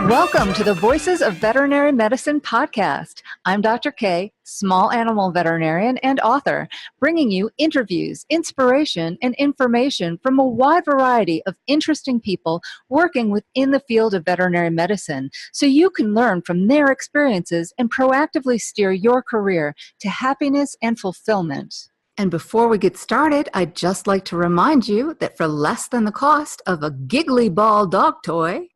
Welcome to the Voices of Veterinary Medicine podcast. I'm Dr. K, small animal veterinarian and author, bringing you interviews, inspiration, and information from a wide variety of interesting people working within the field of veterinary medicine so you can learn from their experiences and proactively steer your career to happiness and fulfillment. And before we get started, I'd just like to remind you that for less than the cost of a giggly ball dog toy,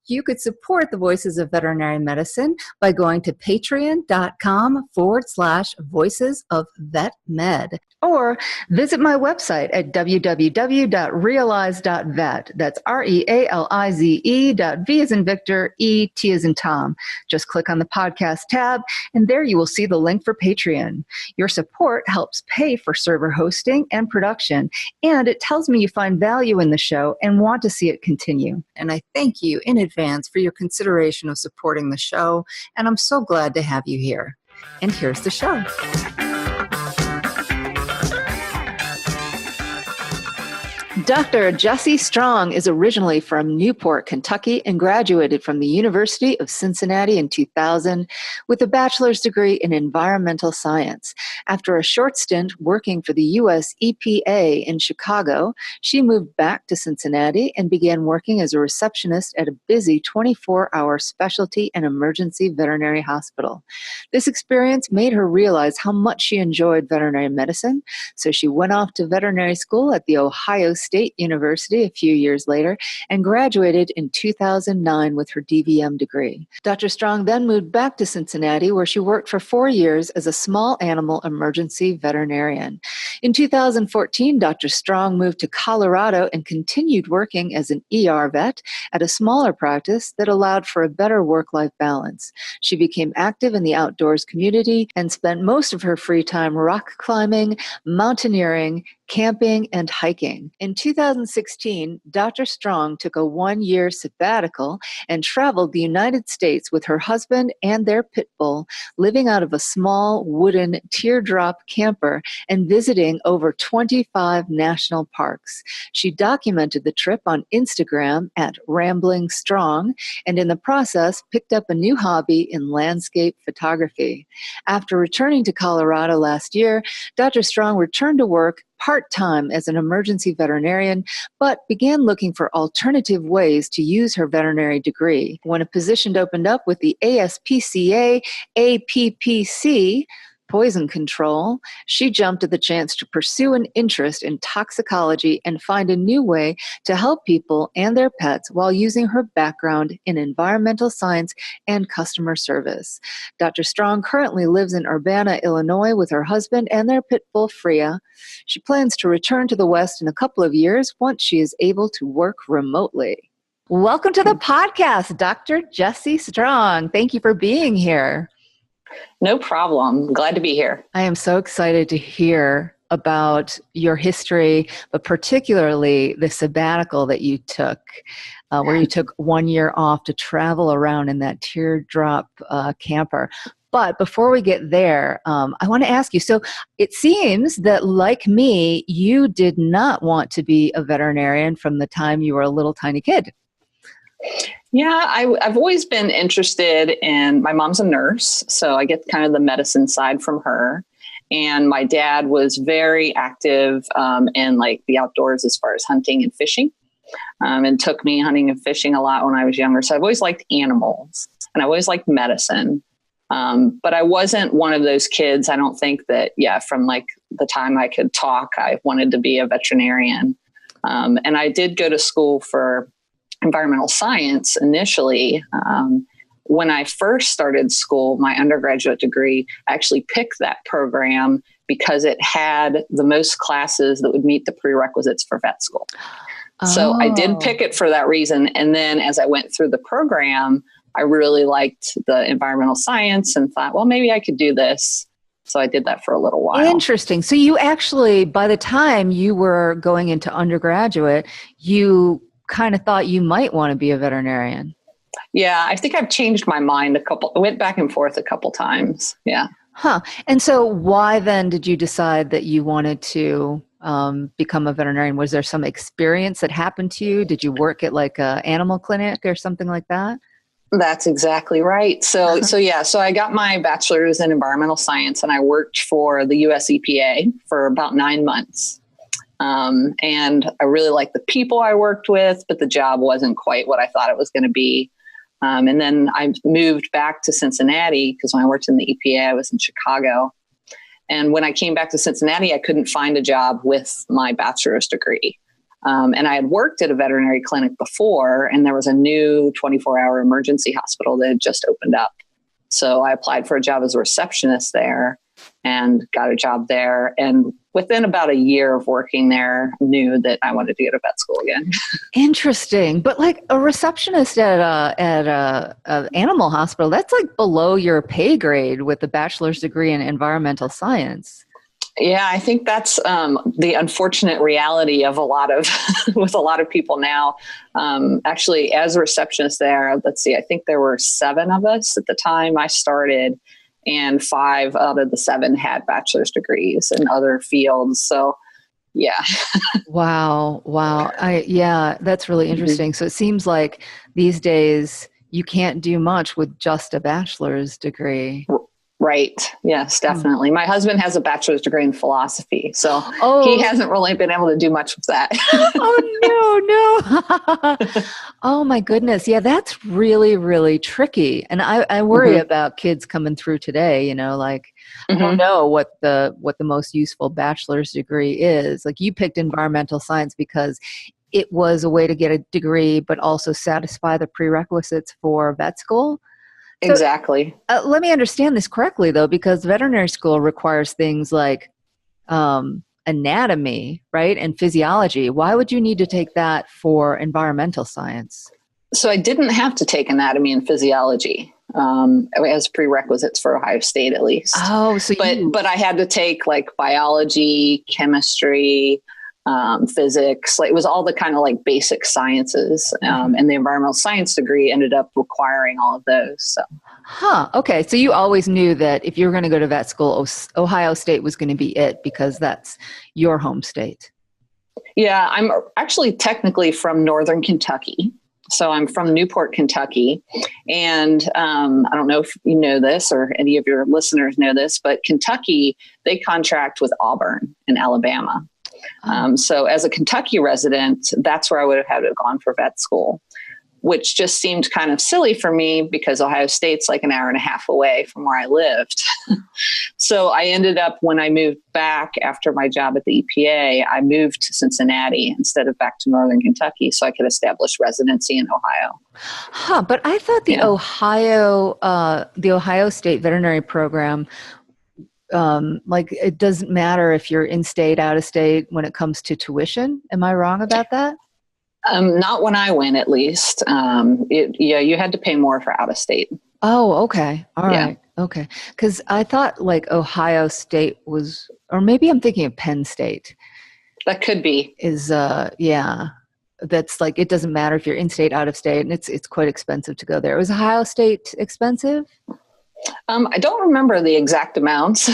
you could support the Voices of Veterinary Medicine by going to patreon.com/voicesofvetmed or visit my website at www.realize.vet. That's REALIZE.V as in Victor, ET as in Tom. Just click on the podcast tab, and there you will see the link for Patreon. Your support helps pay for server hosting and production, and it tells me you find value in the show and want to see it continue. And I thank you in advance for your consideration of supporting the show, and I'm so glad to have you here. And here's the show. Dr. Jessie Strong is originally from Newport, Kentucky, and graduated from the University of Cincinnati in 2000 with a bachelor's degree in environmental science. After a short stint working for the U.S. EPA in Chicago, she moved back to Cincinnati and began working as a receptionist at a busy 24-hour specialty and emergency veterinary hospital. This experience made her realize how much she enjoyed veterinary medicine, so she went off to veterinary school at the Ohio State University a few years later and graduated in 2009 with her DVM degree. Dr. Strong then moved back to Cincinnati, where she worked for 4 years as a small animal emergency veterinarian. In 2014, Dr. Strong moved to Colorado and continued working as an ER vet at a smaller practice that allowed for a better work-life balance. She became active in the outdoors community and spent most of her free time rock climbing, mountaineering, camping, and hiking. In 2016, Dr. Strong took a 1-year sabbatical and traveled the United States with her husband and their pit bull, living out of a small wooden teardrop camper and visiting over 25 national parks. She documented the trip on Instagram at Rambling Strong, and in the process picked up a new hobby in landscape photography. After returning to Colorado last year, Dr. Strong returned to work part-time as an emergency veterinarian, but began looking for alternative ways to use her veterinary degree. When a position opened up with the ASPCA, APPC, poison control, she jumped at the chance to pursue an interest in toxicology and find a new way to help people and their pets while using her background in environmental science and customer service. Dr. Strong currently lives in Urbana, Illinois with her husband and their pit bull, Freya. She plans to return to the West in a couple of years once she is able to work remotely. Welcome to the podcast, Dr. Jessie Strong. Thank you for being here. No problem. Glad to be here. I am so excited to hear about your history, but particularly the sabbatical that you took, where you took 1 year off to travel around in that teardrop camper. But before we get there, I want to ask you, so it seems that like me, you did not want to be a veterinarian from the time you were a little tiny kid. Yeah, I've always been interested in, my mom's a nurse, so I get kind of the medicine side from her. And my dad was very active in like the outdoors as far as hunting and fishing, and took me hunting and fishing a lot when I was younger. So I've always liked animals and I always liked medicine. But I wasn't one of those kids, I don't think that, from like the time I could talk, I wanted to be a veterinarian. And I did go to school for environmental science initially. When I first started school, my undergraduate degree, I actually picked that program because it had the most classes that would meet the prerequisites for vet school. So I did pick it for that reason. And then as I went through the program, I really liked the environmental science and thought, well, maybe I could do this. So I did that for a little while. Interesting. So you actually, by the time you were going into undergraduate, you kind of thought you might want to be a veterinarian. Yeah, I think I've changed my mind I went back and forth a couple times. Yeah. Huh. And so why then did you decide that you wanted to become a veterinarian? Was there some experience that happened to you? Did you work at like an animal clinic or something like that? That's exactly right. So I got my bachelor's in environmental science and I worked for the US EPA for about 9 months. And I really liked the people I worked with, but the job wasn't quite what I thought it was going to be. And then I moved back to Cincinnati because when I worked in the EPA, I was in Chicago. And when I came back to Cincinnati, I couldn't find a job with my bachelor's degree. And I had worked at a veterinary clinic before, and there was a new 24-hour emergency hospital that had just opened up. So I applied for a job as a receptionist there and got a job there. And within about a year of working there, knew that I wanted to go to vet school again. Interesting. But like a receptionist at a animal hospital, that's like below your pay grade with a bachelor's degree in environmental science. Yeah, I think that's the unfortunate reality of a lot of with a lot of people now. Actually, as a receptionist there, let's see, I think there were 7 of us at the time I started, and 5 out of the 7 had bachelor's degrees in other fields. So, yeah. Wow. Yeah, that's really interesting. So it seems like these days you can't do much with just a bachelor's degree. Right. Yes, definitely. My husband has a bachelor's degree in philosophy, so Oh. he hasn't really been able to do much with that. Oh, no. Oh, my goodness. Yeah, that's really, really tricky. And I worry about kids coming through today, you know, like, I don't know what the most useful bachelor's degree is. Like you picked environmental science because it was a way to get a degree, but also satisfy the prerequisites for vet school. So, exactly. Let me understand this correctly, though, because veterinary school requires things like anatomy, right, and physiology. Why would you need to take that for environmental science? So I didn't have to take anatomy and physiology as prerequisites for Ohio State, at least. Oh, so but I had to take like biology, chemistry, physics. Like it was all the kind of like basic sciences, and the environmental science degree ended up requiring all of those. So. Okay. So you always knew that if you were going to go to vet school, Ohio State was going to be it because that's your home state. Yeah, I'm actually technically from Northern Kentucky. So I'm from Newport, Kentucky. And I don't know if you know this or any of your listeners know this, but Kentucky, they contract with Auburn in Alabama. So as a Kentucky resident, that's where I would have had to have gone for vet school, which just seemed kind of silly for me because Ohio State's like an hour and a half away from where I lived. So I ended up, when I moved back after my job at the EPA, I moved to Cincinnati instead of back to Northern Kentucky so I could establish residency in Ohio. But I thought the Ohio State veterinary program, like it doesn't matter if you're in state, out of state when it comes to tuition. Am I wrong about that? Not when I went, at least. You had to pay more for out of state. Oh, okay. All right. Okay. Because I thought like Ohio State was, or maybe I'm thinking of Penn State. That could be. That's like, it doesn't matter if you're in state, out of state, and it's quite expensive to go there. Was Ohio State expensive? I don't remember the exact amounts.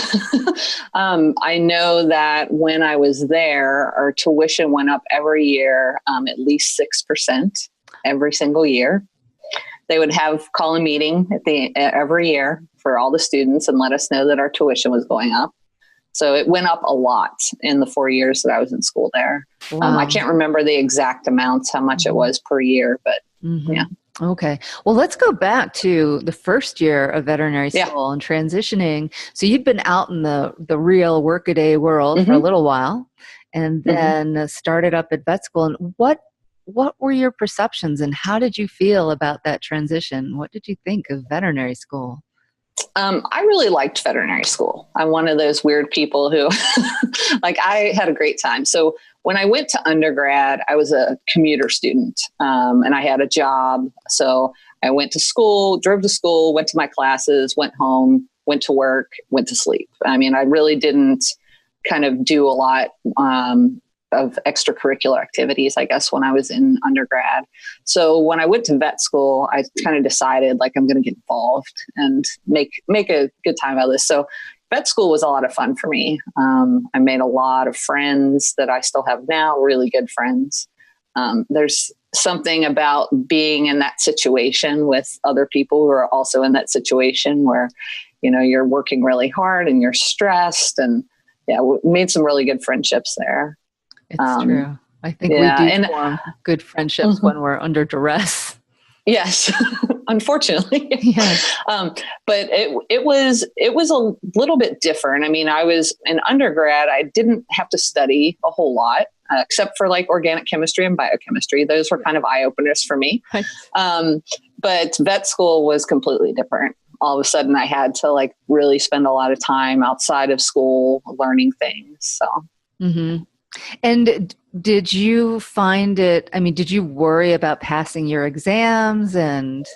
I know that when I was there, our tuition went up every year, at least 6% every single year. They would call a meeting every year for all the students and let us know that our tuition was going up. So it went up a lot in the 4 years that I was in school there. Wow. I can't remember the exact amounts, how much it was per year, but yeah. Okay. Well, let's go back to the first year of veterinary school and transitioning. So you'd been out in the real workaday world for a little while and then started up at vet school. And what were your perceptions and how did you feel about that transition? What did you think of veterinary school? I really liked veterinary school. I'm one of those weird people who like I had a great time. So when I went to undergrad, I was a commuter student and I had a job. So I went to school, drove to school, went to my classes, went home, went to work, went to sleep. I mean, I really didn't kind of do a lot of extracurricular activities, I guess, when I was in undergrad. So when I went to vet school, I kind of decided like I'm going to get involved and make a good time out of this. So vet school was a lot of fun for me. I made a lot of friends that I still have now, really good friends. There's something about being in that situation with other people who are also in that situation where, you're working really hard and you're stressed, and we made some really good friendships there. It's true. I think we do form good friendships when we're under duress. Yes, unfortunately. Yes. But it was a little bit different. I mean, I was in undergrad. I didn't have to study a whole lot, except for like organic chemistry and biochemistry. Those were kind of eye openers for me. But vet school was completely different. All of a sudden, I had to like really spend a lot of time outside of school learning things. So. Mm-hmm. And did you find it, did you worry about passing your exams and?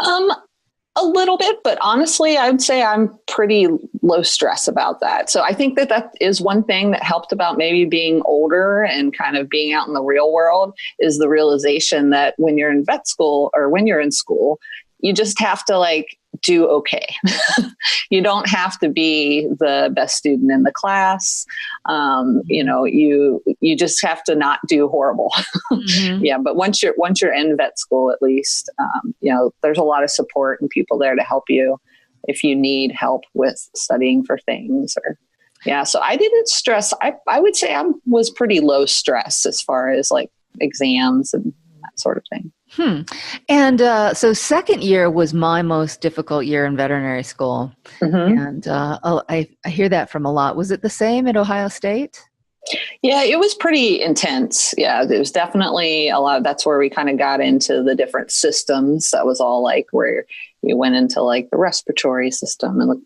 A little bit, but honestly, I would say I'm pretty low stress about that. So I think that is one thing that helped about maybe being older and kind of being out in the real world, is the realization that when you're in vet school or when you're in school, you just have to like do okay. You don't have to be the best student in the class. You just have to not do horrible. Mm-hmm. Yeah. But once you're in vet school, at least, there's a lot of support and people there to help you if you need help with studying for things so I didn't stress. I would say I was pretty low stress as far as like exams and that sort of thing. And so second year was my most difficult year in veterinary school. Mm-hmm. And I hear that from a lot. Was it the same at Ohio State? Yeah, it was pretty intense. Yeah, it was definitely a lot. That's where we kind of got into the different systems. That was all like where you went into like the respiratory system and the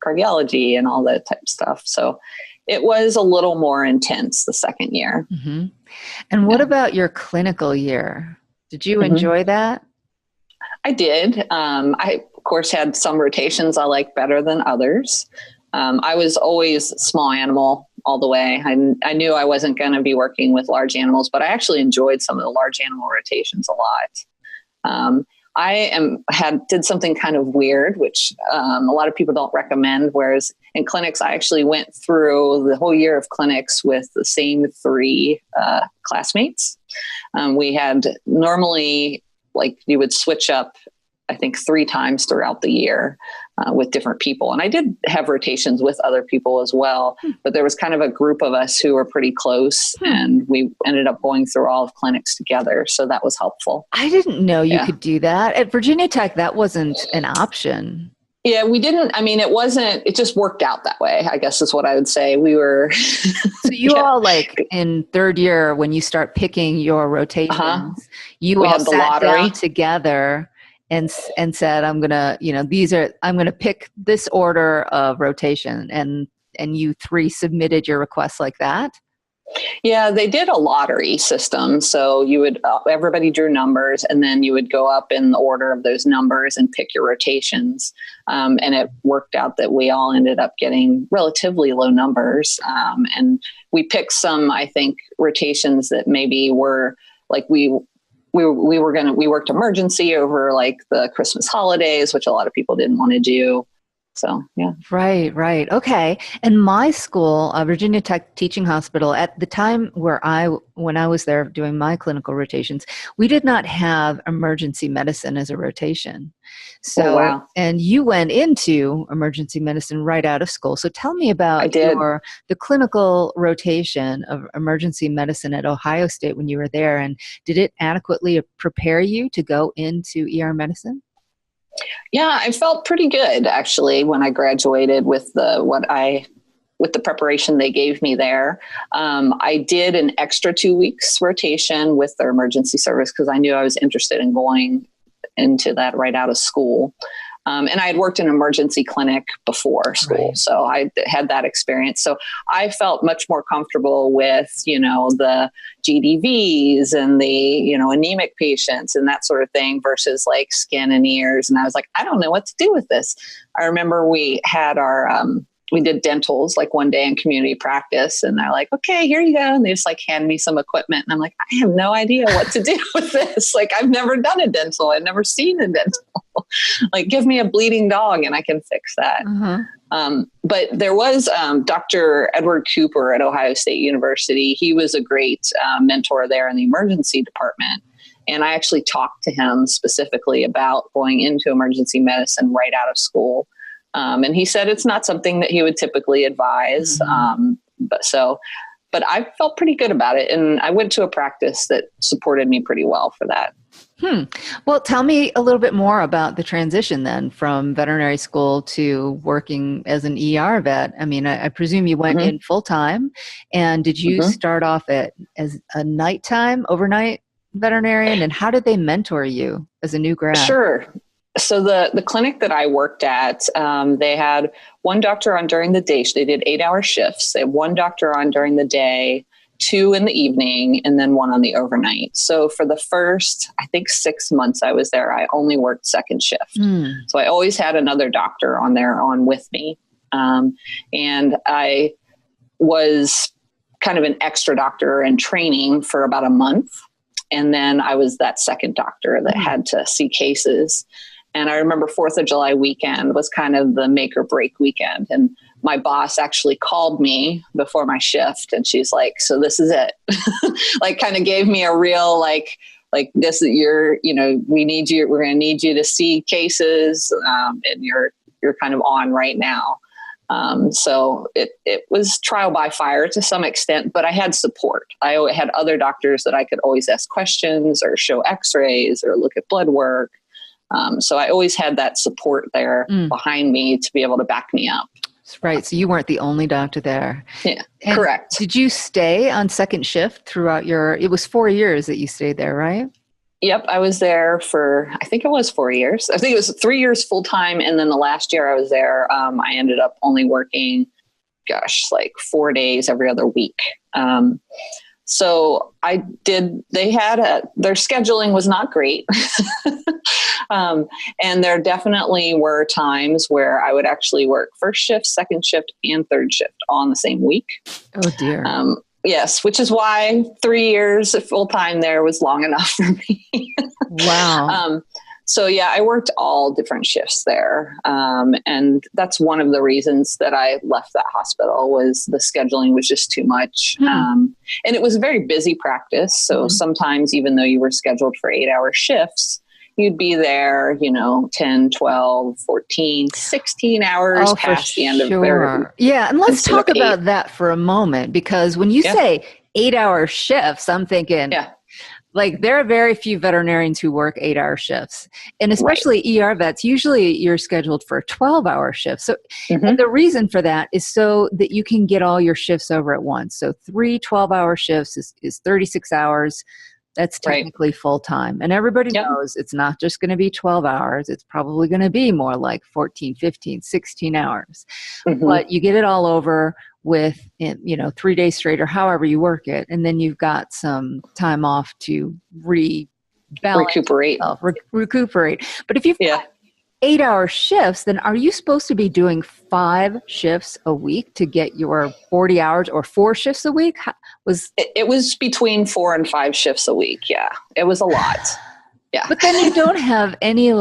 cardiology and all that type of stuff. So it was a little more intense the second year. Mm-hmm. And what about your clinical year? Did you enjoy that? I did. I, of course, had some rotations I liked better than others. I was always small animal all the way. I knew I wasn't going to be working with large animals, but I actually enjoyed some of the large animal rotations a lot. Did something kind of weird, which a lot of people don't recommend. Whereas in clinics, I actually went through the whole year of clinics with the same 3 classmates. We had normally, like, you would switch up, I think 3 times throughout the year with different people. And I did have rotations with other people as well, but there was kind of a group of us who were pretty close and we ended up going through all of clinics together. So that was helpful. I didn't know you could do that. At Virginia Tech, that wasn't an option. Yeah, we didn't. I mean, it just worked out that way, I guess is what I would say. We were. So you all, like in third year, when you start picking your rotations, we all sat down together and said, I'm going to pick this order of rotation. And you 3 submitted your requests like that? Yeah, they did a lottery system. So you would, everybody drew numbers and then you would go up in the order of those numbers and pick your rotations. And it worked out that we all ended up getting relatively low numbers. And we picked some, I think, rotations that maybe were like, we worked emergency over like the Christmas holidays, which a lot of people didn't want to do. So, yeah. Right. Okay. And my school, Virginia Tech Teaching Hospital, at the time when I was there doing my clinical rotations, we did not have emergency medicine as a rotation. So, And you went into emergency medicine right out of school. So tell me about the clinical rotation of emergency medicine at Ohio State when you were there, and did it adequately prepare you to go into ER medicine? Yeah, I felt pretty good actually when I graduated with the preparation they gave me there. I did an extra 2 weeks rotation with their emergency service because I knew I was interested in going into that right out of school. And I had worked in an emergency clinic before school, so I had that experience. So I felt much more comfortable with, the GDVs and the, anemic patients and that sort of thing versus like skin and ears. And I was like, I don't know what to do with this. I remember we had we did dentals like one day in community practice, and they're like, okay, here you go. And they just like hand me some equipment. And I'm like, I have no idea what to do with this. Like, I've never done a dental. I've never seen a dental. Like, give me a bleeding dog and I can fix that. But there was Dr. Edward Cooper at Ohio State University. He was a great mentor there in the emergency department. And I actually talked to him specifically about going into emergency medicine right out of school. And he said it's not something that he would typically advise. But I felt pretty good about it. And I went to a practice that supported me pretty well for that. Well, tell me a little bit more about the transition then from veterinary school to working as an ER vet. I mean, I presume you went in full time. And did you start off as a nighttime, overnight veterinarian? And how did they mentor you as a new grad? Sure. So the clinic that I worked at, they had one doctor on during the day. They did 8-hour shifts. They had one doctor on during the day, 2 in the evening, and then 1 on the overnight. So for the first, I think 6 months I was there, I only worked second shift. So I always had another doctor on with me. And I was kind of an extra doctor in training for about a month. And then I was that second doctor that had to see cases. And I remember 4th of July weekend was kind of the make or break weekend. And my boss actually called me before my shift, and she's like, so this is it. Like, kind of gave me a real, like this, we're going to need you to see cases, and you're kind of on right now. So it was trial by fire to some extent, but I had support. I had other doctors that I could always ask questions or show x-rays or look at blood work. So I always had that support there behind me to be able to back me up. Right. So you weren't the only doctor there. Yeah, and correct. Did you stay on second shift throughout it was 4 years that you stayed there, right? Yep. I was there for, I think it was 4 years. I think it was 3 years full time. And then the last year I was there, I ended up only working, like 4 days every other week. So their scheduling was not great. And there definitely were times where I would actually work first shift, second shift, and third shift all in the same week. Oh dear. Yes, which is why 3 years full time there was long enough for me. Wow. So yeah, I worked all different shifts there. And that's one of the reasons that I left that hospital was the scheduling was just too much. And it was a very busy practice. So sometimes even though you were scheduled for 8-hour shifts, you'd be there, 10, 12, 14, 16 hours past the end of their. Yeah. And let's talk about that for a moment, because when you say 8-hour shifts, I'm thinking, like, there are very few veterinarians who work 8-hour shifts, and especially ER vets. Usually you're scheduled for a 12-hour shift. So and the reason for that is so that you can get all your shifts over at once. So 3 12-hour shifts is 36 hours. That's technically full time. And everybody knows it's not just going to be 12 hours. It's probably going to be more like 14, 15, 16 hours. But you get it all over with, 3 days straight or however you work it. And then you've got some time off to recuperate. But if you've got 8-hour shifts, then are you supposed to be doing 5 shifts a week to get your 40 hours, or 4 shifts a week? It was between 4 and 5 shifts a week. Yeah. It was a lot. Yeah. But then you don't have any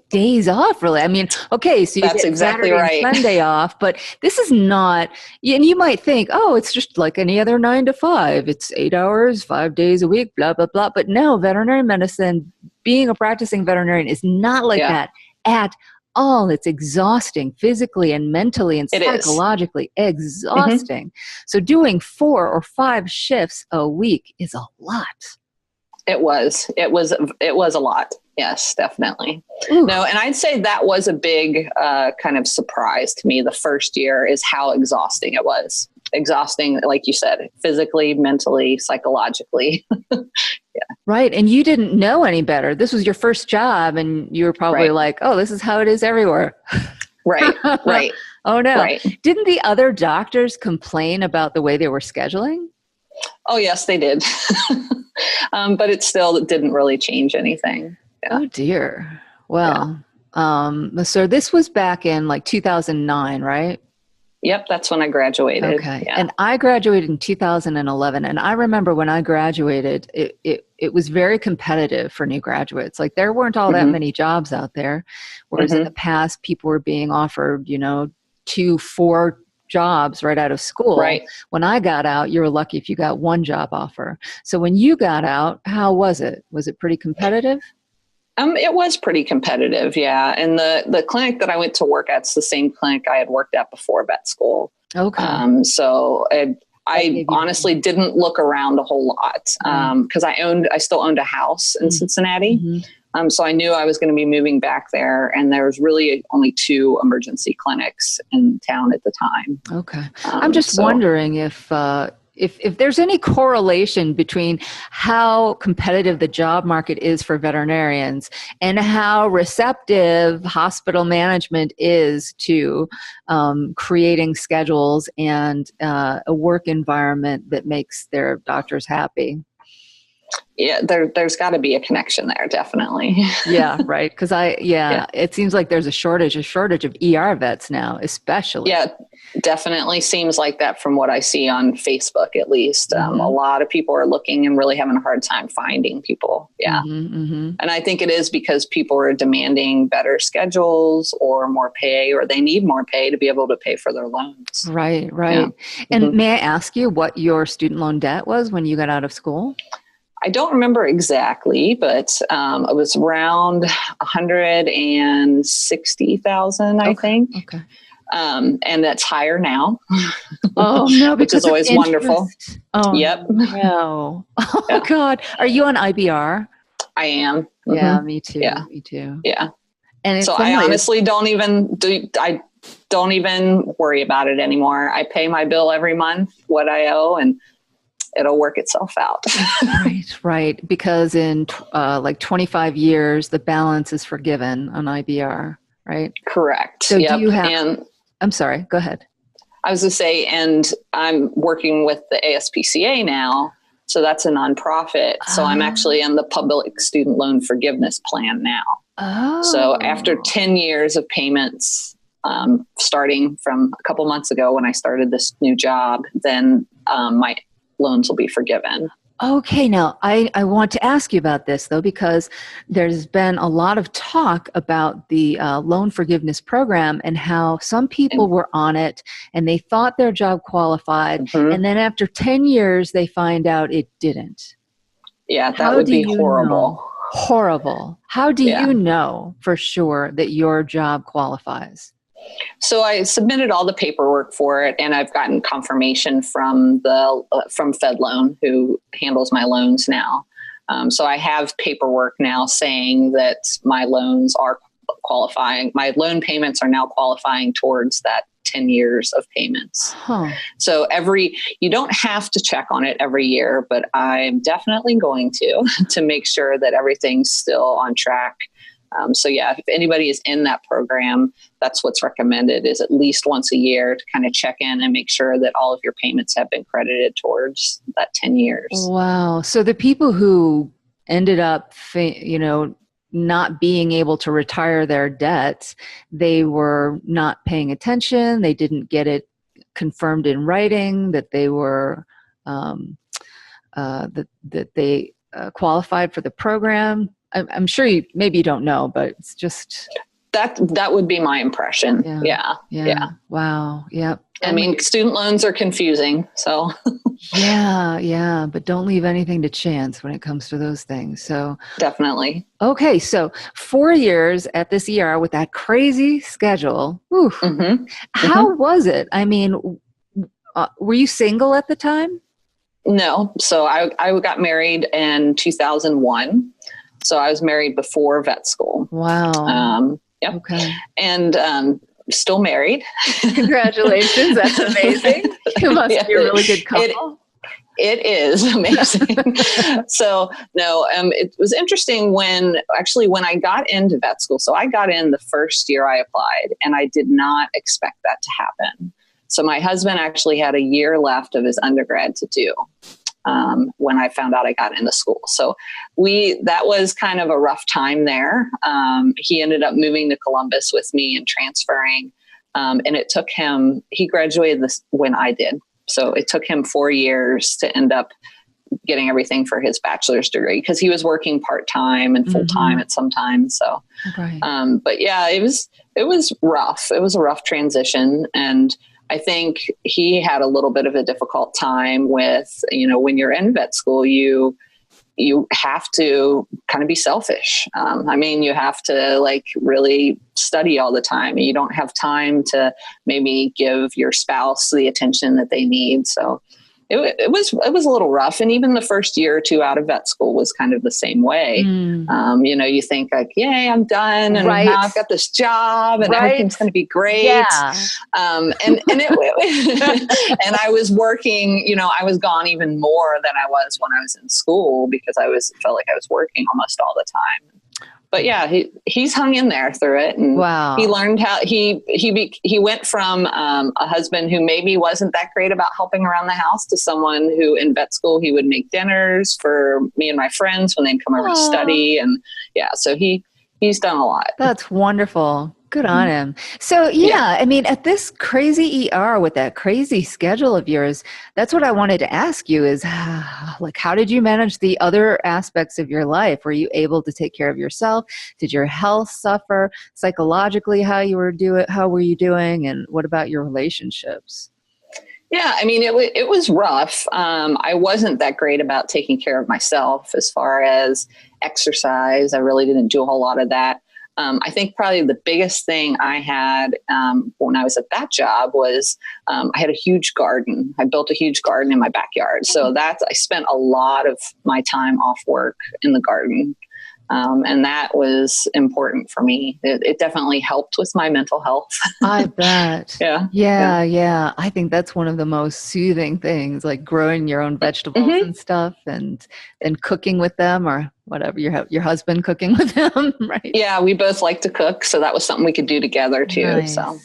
days off, really. I mean, okay, so you get exactly Saturday and Sunday off, but this is not, and you might think, oh, it's just like any other 9 to 5. It's 8 hours, 5 days a week, blah, blah, blah. But no, veterinary medicine, being a practicing veterinarian is not like that at all. It's exhausting physically and mentally and psychologically exhausting. So doing 4 or 5 shifts a week is a lot. It was a lot. Yes, definitely. Ooh. No, and I'd say that was a big kind of surprise to me the first year, is how exhausting it was. Exhausting, like you said, physically, mentally, psychologically. Right. And you didn't know any better. This was your first job, and you were probably like, oh, this is how it is everywhere. Right. Oh, no. Right. Didn't the other doctors complain about the way they were scheduling? Oh, yes, they did. But it still didn't really change anything. Yeah. Oh, dear. Well, so this was back in 2009, right? Yep, that's when I graduated. Okay. Yeah. And I graduated in 2011. And I remember when I graduated, it was very competitive for new graduates. Like there weren't all that many jobs out there. Whereas in the past, people were being offered, 2-4 jobs right out of school. Right. When I got out, you were lucky if you got one job offer. So when you got out, how was it? Was it pretty competitive? It was pretty competitive, yeah. And the clinic that I went to work at's the same clinic I had worked at before vet school. Okay. So I honestly didn't look around a whole lot because I still owned a house in Cincinnati. So I knew I was going to be moving back there, and there was really only 2 emergency clinics in town at the time. Okay. I'm just wondering if there's any correlation between how competitive the job market is for veterinarians and how receptive hospital management is to creating schedules and a work environment that makes their doctors happy. Yeah, there's got to be a connection there, definitely. Yeah, right. Because it seems like there's a shortage of ER vets now, especially. Yeah, definitely seems like that from what I see on Facebook, at least. A lot of people are looking and really having a hard time finding people. Yeah. And I think it is because people are demanding better schedules or more pay, or they need more pay to be able to pay for their loans. Right. Yeah. And may I ask you what your student loan debt was when you got out of school? I don't remember exactly, but it was around 160,000, I think. Okay. And that's higher now. Oh no, which is always wonderful. Oh, yep. No. Oh God. Are you on IBR? I am. Yeah, me too. Yeah. Me too. Yeah. And so I honestly don't even worry about it anymore. I pay my bill every month, what I owe, and it'll work itself out. Right. Because in like 25 years, the balance is forgiven on IBR, right? Correct. So do you have, I'm sorry, go ahead. I was going to say, and I'm working with the ASPCA now. So that's a nonprofit. So I'm actually in the public student loan forgiveness plan now. Oh. So after 10 years of payments, starting from a couple months ago when I started this new job, then my loans will be forgiven. Okay. Now I want to ask you about this though, because there's been a lot of talk about the loan forgiveness program and how some people were on it and they thought their job qualified. And then after 10 years, they find out it didn't. Yeah, that would be horrible. Horrible. How do you know for sure that your job qualifies? So I submitted all the paperwork for it, and I've gotten confirmation from FedLoan, who handles my loans now. So I have paperwork now saying that my loans are qualifying. My loan payments are now qualifying towards that 10 years of payments. So you don't have to check on it every year, but I'm definitely going to make sure that everything's still on track. So if anybody is in that program, that's what's recommended, is at least once a year to kind of check in and make sure that all of your payments have been credited towards that 10 years. Wow. So the people who ended up, not being able to retire their debts, they were not paying attention. They didn't get it confirmed in writing that they were, that they qualified for the program. I'm sure maybe you don't know, but it's just that would be my impression. Yeah. Wow. Yep. I mean, student loans are confusing. So yeah. But don't leave anything to chance when it comes to those things. So definitely. Okay. So 4 years at this ER with that crazy schedule. How was it? I mean, were you single at the time? No. So I got married in 2001. So I was married before vet school. Wow. Yep. Okay. And still married. Congratulations. That's amazing. You must be a really good couple. It is amazing. So no, it was interesting when I got into vet school. So I got in the first year I applied, and I did not expect that to happen. So my husband actually had a year left of his undergrad to do. When I found out I got into school. So that was kind of a rough time there. He ended up moving to Columbus with me and transferring. And it took him, he graduated this when I did. So it took him 4 years to end up getting everything for his bachelor's degree, because he was working part-time and full-time at some time. So, Right. but yeah, it was rough. It was a rough transition. And I think he had a little bit of a difficult time with, when you're in vet school, you have to kind of be selfish. You have to like really study all the time, and you don't have time to maybe give your spouse the attention that they need. So it was a little rough. And even the first year or two out of vet school was kind of the same way. You think like, yay, I'm done. And now I've got this job and everything's going to be great. Yeah. And I was working, I was gone even more than I was when I was in school, because felt like I was working almost all the time. But yeah, he's hung in there through it, and he learned how he went from a husband who maybe wasn't that great about helping around the house to someone who in vet school he would make dinners for me and my friends when they'd come over to study, and so he's done a lot. That's wonderful. Good on him. So at this crazy ER with that crazy schedule of yours, that's what I wanted to ask you is like, how did you manage the other aspects of your life? Were you able to take care of yourself? Did your health suffer psychologically? How were you doing? And what about your relationships? Yeah, it was rough. I wasn't that great about taking care of myself as far as exercise. I really didn't do a whole lot of that. I think probably the biggest thing I had when I was at that job was I had a huge garden. I built a huge garden in my backyard. So I spent a lot of my time off work in the garden. And that was important for me. It definitely helped with my mental health. I bet. Yeah. I think that's one of the most soothing things, like growing your own vegetables and stuff, and cooking with them, or whatever, your husband cooking with them, right? Yeah, we both like to cook, so that was something we could do together too.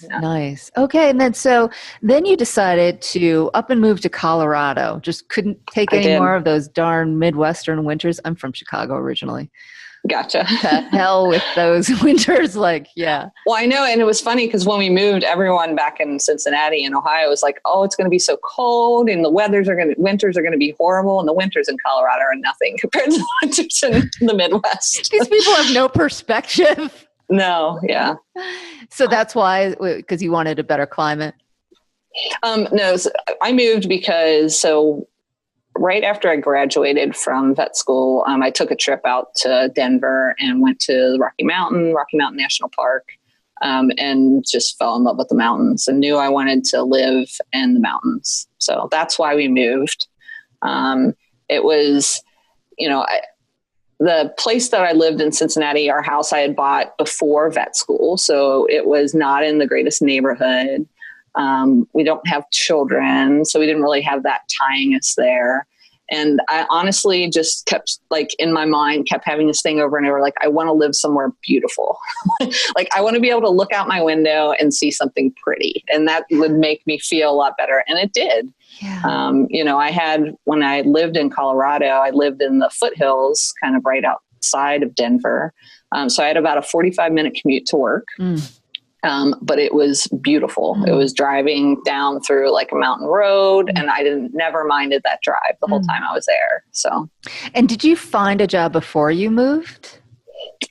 Nice. Okay, and then you decided to up and move to Colorado. Just couldn't take any more of those darn Midwestern winters. I'm from Chicago originally. Gotcha. To hell with those winters, Well, I know, and it was funny because when we moved, everyone back in Cincinnati and Ohio was like, "Oh, it's going to be so cold, and the winters are going to be horrible, and the winters in Colorado are nothing compared to the winters in the Midwest." These people have no perspective. No, yeah. So that's why, because you wanted a better climate. No, so I moved because right after I graduated from vet school, I took a trip out to Denver and went to Rocky Mountain National Park, and just fell in love with the mountains and knew I wanted to live in the mountains. So that's why we moved. It was, the place that I lived in Cincinnati, our house I had bought before vet school. So it was not in the greatest neighborhood. We don't have children, so we didn't really have that tying us there. And I honestly just kept in my mind, kept having this thing over and over, I want to live somewhere beautiful. I want to be able to look out my window and see something pretty. And that would make me feel a lot better. And it did. Yeah. When I lived in Colorado, I lived in the foothills, kind of right outside of Denver. So I had about a 45-minute commute to work. But it was beautiful. It was driving down through a mountain road, and I never minded that drive the whole time I was there. So, and did you find a job before you moved?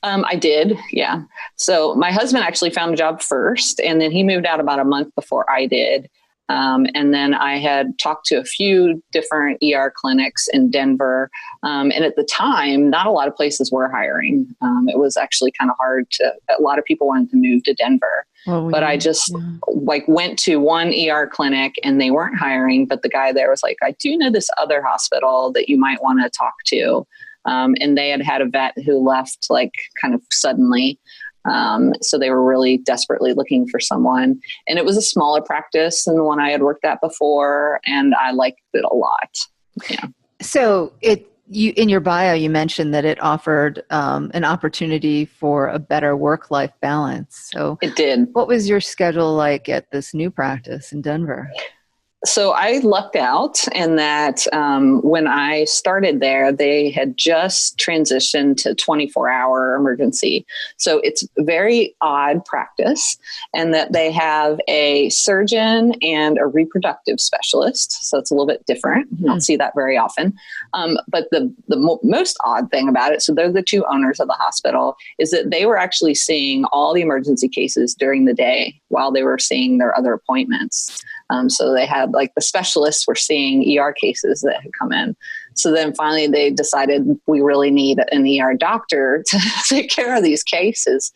I did. Yeah. So my husband actually found a job first, and then he moved out about a month before I did. And then I had talked to a few different ER clinics in Denver. And at the time, not a lot of places were hiring. It was actually kind of hard a lot of people wanted to move to Denver. But I just went to one ER clinic and they weren't hiring. But the guy there was like, I do know this other hospital that you might want to talk to. And they had a vet who left kind of suddenly. So they were really desperately looking for someone, and it was a smaller practice than the one I had worked at before. And I liked it a lot. Yeah. So in your bio, you mentioned that it offered an opportunity for a better work-life balance. So it did. What was your schedule like at this new practice in Denver? So I lucked out in that when I started there, they had just transitioned to 24-hour emergency. So it's very odd practice, and that they have a surgeon and a reproductive specialist. So it's a little bit different. You don't see that very often. But the most odd thing about it, so they're the two owners of the hospital, is that they were actually seeing all the emergency cases during the day while they were seeing their other appointments. So they had like the specialists were seeing ER cases that had come in. So then finally they decided we really need an ER doctor to take care of these cases.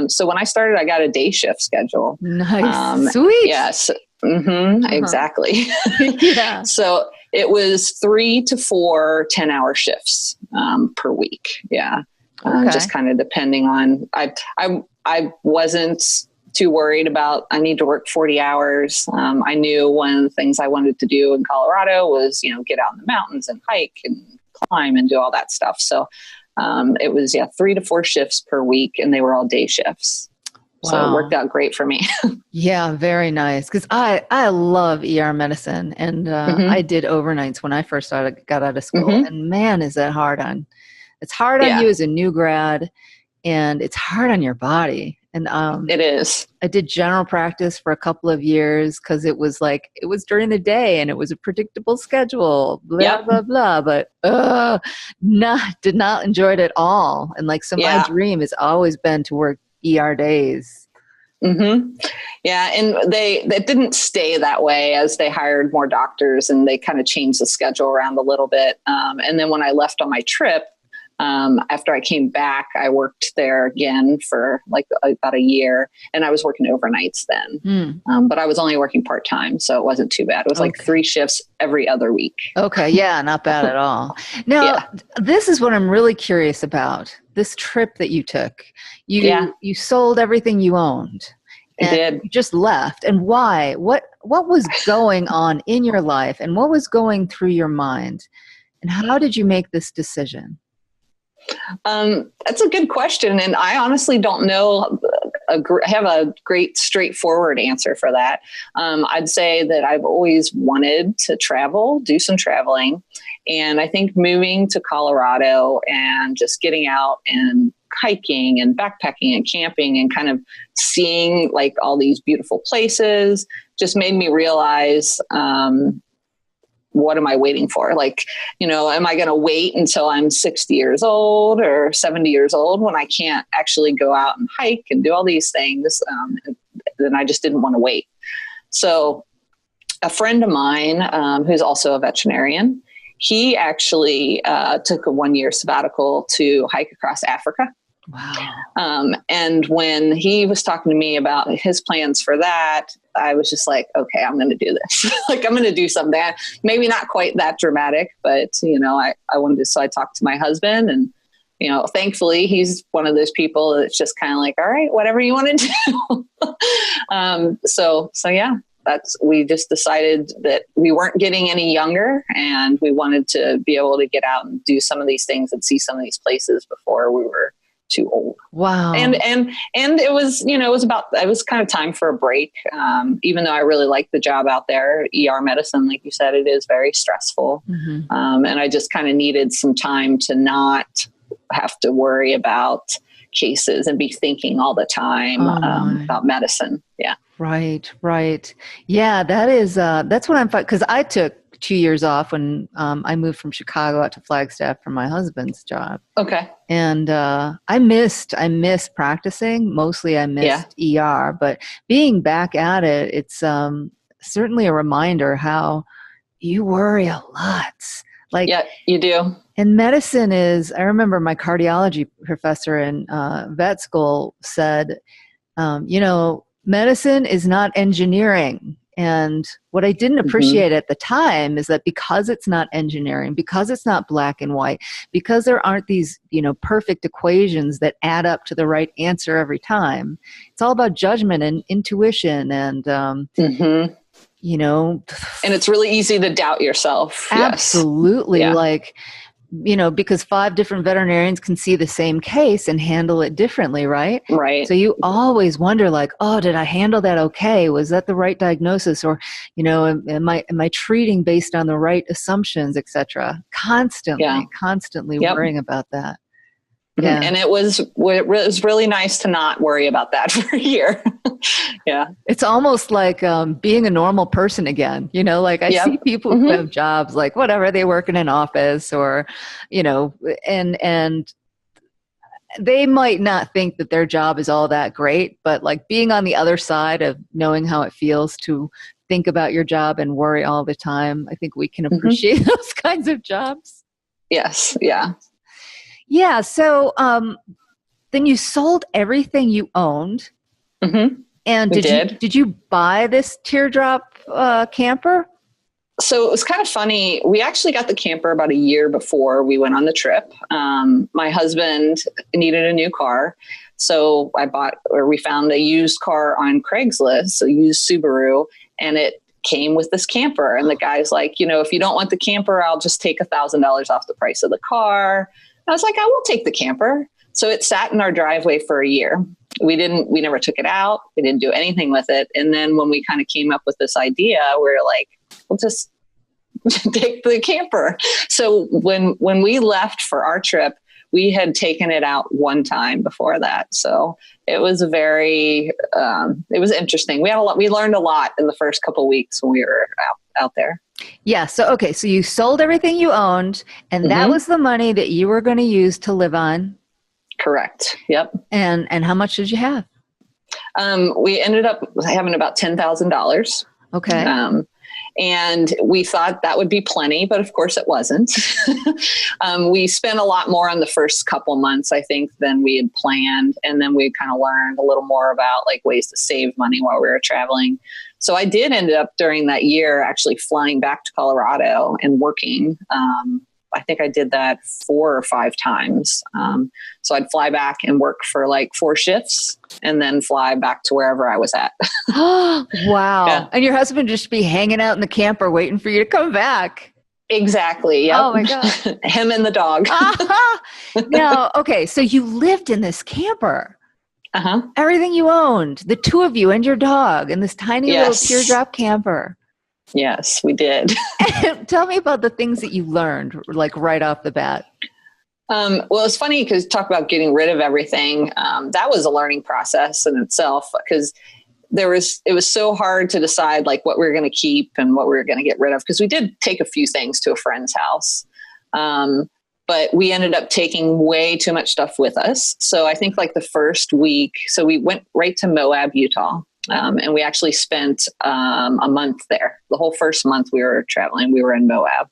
So when I started, I got a day shift schedule. Nice. Sweet. Yes. Exactly. Yeah. So it was 3 to 4 10-hour shifts per week. Yeah. Okay. Just kind of depending on, I wasn't too worried about, I need to work 40 hours. I knew one of the things I wanted to do in Colorado was, get out in the mountains and hike and climb and do all that stuff. So it was, 3 to 4 shifts per week, and they were all day shifts. Wow. So it worked out great for me. Yeah, very nice. Because I love ER medicine, and I did overnights when I first got out of school. And man, is that hard on. It's hard on you as a new grad, and it's hard on your body. And it is. I did general practice for a couple of years because it was during the day and it was a predictable schedule, blah, blah, blah. But did not enjoy it at all. And my dream has always been to work ER days. Yeah. And it didn't stay that way as they hired more doctors, and they kind of changed the schedule around a little bit. And then when I left on my trip, after I came back, I worked there again for about a year, and I was working overnights then. But I was only working part-time, so it wasn't too bad. It was 3 shifts every other week. Okay. Yeah. Not bad at all. Now, this is what I'm really curious about. This trip that you took, you sold everything you owned. And did. You just left. And why? What was going on in your life, and what was going through your mind? And how did you make this decision? That's a good question. And I honestly don't know, have a great straightforward answer for that. I'd say that I've always wanted to travel, do some traveling. And I think moving to Colorado and just getting out and hiking and backpacking and camping and kind of seeing all these beautiful places just made me realize, what am I waiting for? Am I going to wait until I'm 60 years old or 70 years old when I can't actually go out and hike and do all these things? Then I just didn't want to wait. So a friend of mine, who's also a veterinarian, he actually took a 1-year sabbatical to hike across Africa. Wow. And when he was talking to me about his plans for that, I was just like, okay, I'm going to do this. I'm going to do something. Maybe not quite that dramatic, but I wanted to, so I talked to my husband, and, thankfully he's one of those people that's just kind of like, all right, whatever you want to do. So yeah, we just decided that we weren't getting any younger, and we wanted to be able to get out and do some of these things and see some of these places before we were too old. Wow. And it was, it was kind of time for a break. Even though I really liked the job out there, ER medicine, like you said, it is very stressful. And I just kind of needed some time to not have to worry about cases and be thinking all the time about medicine. Yeah. Right. Yeah, that's what I'm, because I took 2 years off when I moved from Chicago out to Flagstaff for my husband's job. Okay. And I missed practicing. Mostly I missed ER, but being back at it, it's certainly a reminder how you worry a lot. Yeah, you do. And medicine is, I remember my cardiology professor in vet school said, medicine is not engineering. And what I didn't appreciate at the time is that because it's not engineering, because it's not black and white, because there aren't these, perfect equations that add up to the right answer every time, it's all about judgment and intuition and, and it's really easy to doubt yourself. Absolutely. Yes. because 5 different veterinarians can see the same case and handle it differently, right? Right. So you always wonder like, oh, did I handle that okay? Was that the right diagnosis? Or, am I treating based on the right assumptions, et cetera? Constantly Yep. worrying about that. Mm-hmm. Yeah. And it was really nice to not worry about that for a year. Yeah. It's almost like being a normal person again. Like I see people who have jobs like whatever, they work in an office or, and they might not think that their job is all that great, but like being on the other side of knowing how it feels to think about your job and worry all the time, I think we can appreciate those kinds of jobs. Yes. Yeah. Yeah. So then you sold everything you owned. Mm-hmm. And did you buy this Teardrop camper? So it was kind of funny. We actually got the camper about a year before we went on the trip. My husband needed a new car. So we found a used car on Craigslist, a used Subaru, and it came with this camper. And the guy's like, if you don't want the camper, I'll just take $1,000 off the price of the car. I was like, I will take the camper. So it sat in our driveway for a year. We never took it out. We didn't do anything with it. And then when we kind of came up with this idea, we were like, we'll just take the camper. So when we left for our trip, we had taken it out one time before that. So it was it was interesting. We learned a lot in the first couple of weeks when we were out there. Yeah. So you sold everything you owned, and that was the money that you were going to use to live on. Correct. Yep. And how much did you have? We ended up having about $10,000. Okay. And we thought that would be plenty, but of course it wasn't. We spent a lot more on the first couple months, I think, than we had planned. And then we kind of learned a little more about like ways to save money while we were traveling. So I did end up during that year actually flying back to Colorado and working. I think I did that 4 or 5 times. So I'd fly back and work for like 4 shifts and then fly back to wherever I was at. Wow. Yeah. And your husband just be hanging out in the camper waiting for you to come back. Exactly. Yep. Oh my God. Him and the dog. Now, okay. So you lived in this camper. Uh-huh. Everything you owned, the 2 of you and your dog in this tiny little Teardrop camper. Yes, we did. Tell me about the things that you learned, like right off the bat. Well, it's funny because talk about getting rid of everything. That was a learning process in itself because it was so hard to decide like what we were going to keep and what we were going to get rid of. Because we did take a few things to a friend's house. But we ended up taking way too much stuff with us. So I think like the first week, so we went right to Moab, Utah. And we actually spent a month there. The whole first month we were traveling, we were in Moab.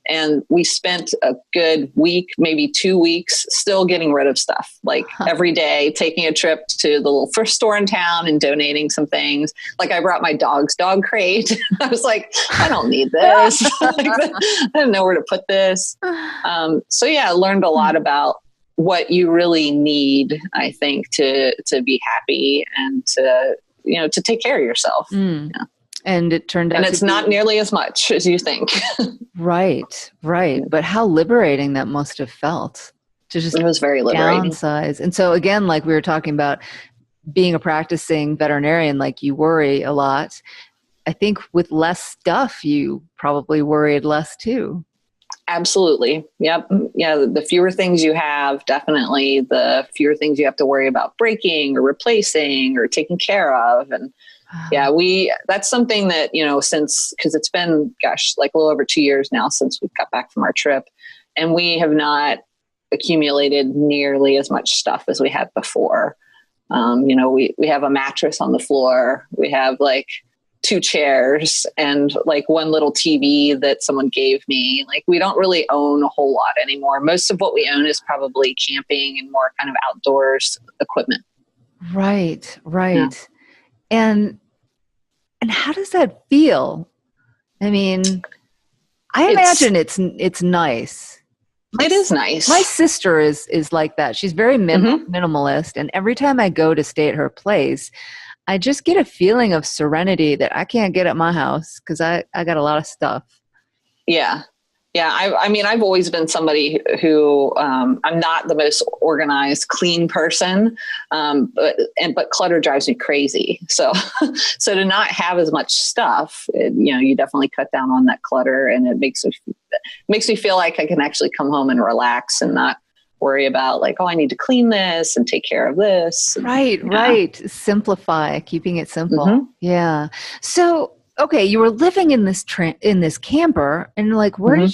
And we spent a good week, maybe 2 weeks, still getting rid of stuff. Like every day, taking a trip to the little first store in town and donating some things. Like I brought my dog's dog crate. I was like, I don't need this. I don't know where to put this. So yeah, I learned a lot about what you really need, I think, to be happy and to take care of yourself. Yeah. And it turned out and it's not nearly as much as you think. Right. But how liberating that must have felt to just it was very liberating. Downsize. And so again, like we were talking about being a practicing veterinarian, like you worry a lot. I think with less stuff, you probably worried less too. Absolutely. Yep. Yeah. The fewer things you have, definitely the fewer things you have to worry about breaking or replacing or taking care of. And yeah, that's something that, because it's been, like a little over 2 years now since we got back from our trip, and we have not accumulated nearly as much stuff as we had before. We have a mattress on the floor. We have like 2 chairs and like 1 little TV that someone gave me. Like we don't really own a whole lot anymore. Most of what we own is probably camping and more kind of outdoors equipment. Right. Yeah. And how does that feel? I mean, I imagine it's nice. It is nice. My sister is like that. She's very minimalist. And every time I go to stay at her place, I just get a feeling of serenity that I can't get at my house because I got a lot of stuff. Yeah. Yeah, I mean, I've always been somebody who I'm not the most organized, clean person, but clutter drives me crazy. So, so to not have as much stuff, you definitely cut down on that clutter, and it makes me feel like I can actually come home and relax and not worry about like, oh, I need to clean this and take care of this. Right, right. Simplify, keeping it simple. Mm-hmm. Yeah. So, okay, you were living in this in this camper, and like, where Mm-hmm.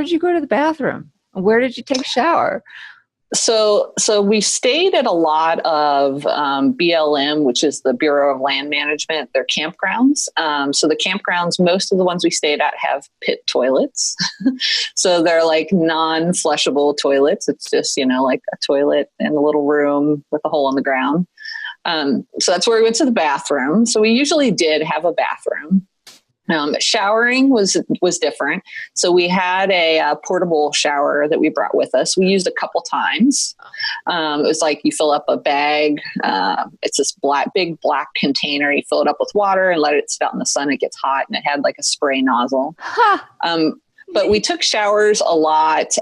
did you go to the bathroom? Where did you take a shower? So we stayed at a lot of BLM, which is the Bureau of Land Management, their campgrounds. So the campgrounds, most of the ones we stayed at have pit toilets. So they're like non-flushable toilets. It's just, like a toilet in a little room with a hole in the ground. So that's where we went to the bathroom. So we usually did have a bathroom. Showering was different. So we had a portable shower that we brought with us. We used a couple times. It was like you fill up a bag. It's this big black container. You fill it up with water and let it sit out in the sun. It gets hot, and it had like a spray nozzle. But we took showers a lot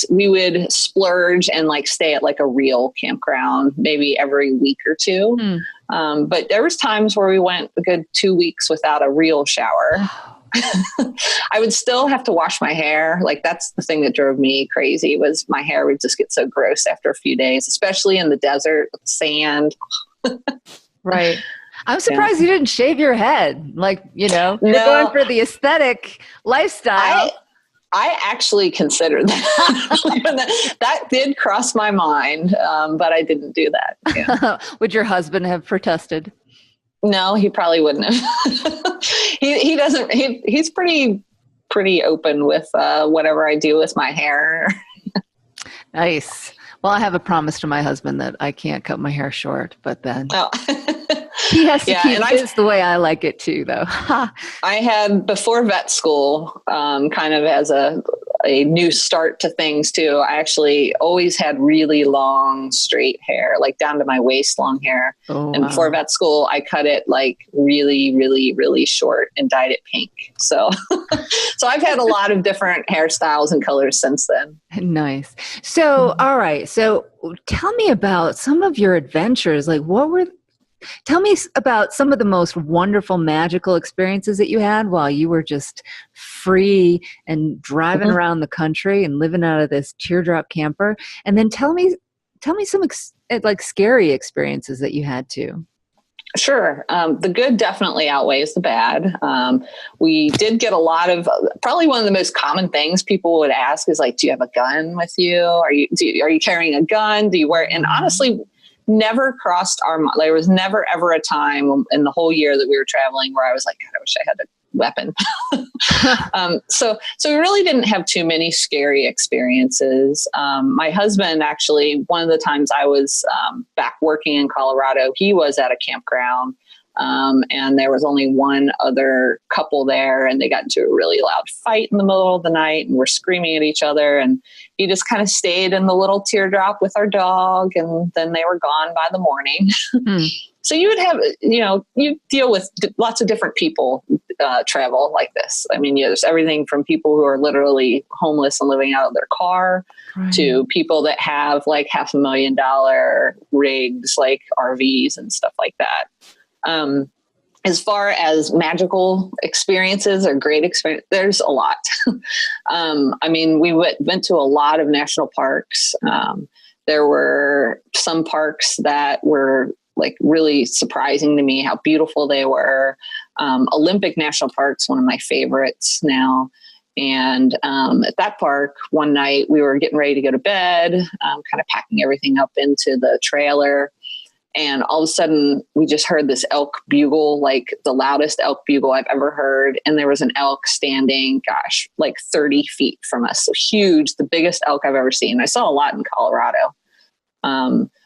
we would splurge and like stay at like a real campground, maybe every week or two. But there was times where we went a good 2 weeks without a real shower. I would still have to wash my hair. Like that's the thing that drove me crazy, was my hair would just get so gross after a few days, especially in the desert with sand. Right. I'm surprised you didn't shave your head. Like, you're going for the aesthetic lifestyle. I actually considered that. That did cross my mind, but I didn't do that. Yeah. Would your husband have protested? No, he probably wouldn't have. He doesn't. He's pretty open with whatever I do with my hair. Nice. Well, I have a promise to my husband that I can't cut my hair short, but then he has to keep his the way I like it too, though. I had, before vet school, kind of as a new start to things too, I actually always had really long, straight hair, like down to my waist long hair. Oh, and before vet school, I cut it like really, really, really short and dyed it pink. So, so I've had a lot of different hairstyles and colors since then. Nice. So, all right. So tell me about some of your adventures. Like tell me about some of the most wonderful, magical experiences that you had while you were just free and driving around the country and living out of this Teardrop camper. And then tell me some like scary experiences that you had too. Sure. The good definitely outweighs the bad. We did get a lot of, probably one of the most common things people would ask is like, do you have a gun with you? Are you carrying a gun? Do you wear, and honestly, never crossed our mind. There was never ever a time in the whole year that we were traveling where I was like, God, I wish I had a weapon. So we really didn't have too many scary experiences. My husband, actually, one of the times I was back working in Colorado, he was at a campground. And there was only one other couple there, and they got into a really loud fight in the middle of the night and were screaming at each other. And he just kind of stayed in the little Teardrop with our dog, and then they were gone by the morning. So you would have, you deal with lots of different people travel like this. I mean, there's everything from people who are literally homeless and living out of their car to people that have like $500,000 rigs, like RVs and stuff like that. As far as magical experiences or great experience, there's a lot. I mean, we went to a lot of national parks. There were some parks that were like really surprising to me how beautiful they were. Olympic National Park's one of my favorites now. And at that park, one night we were getting ready to go to bed, kind of packing everything up into the trailer. And all of a sudden, we just heard this elk bugle, like the loudest elk bugle I've ever heard. And there was an elk standing, like 30 feet from us. So huge, the biggest elk I've ever seen. I saw a lot in Colorado.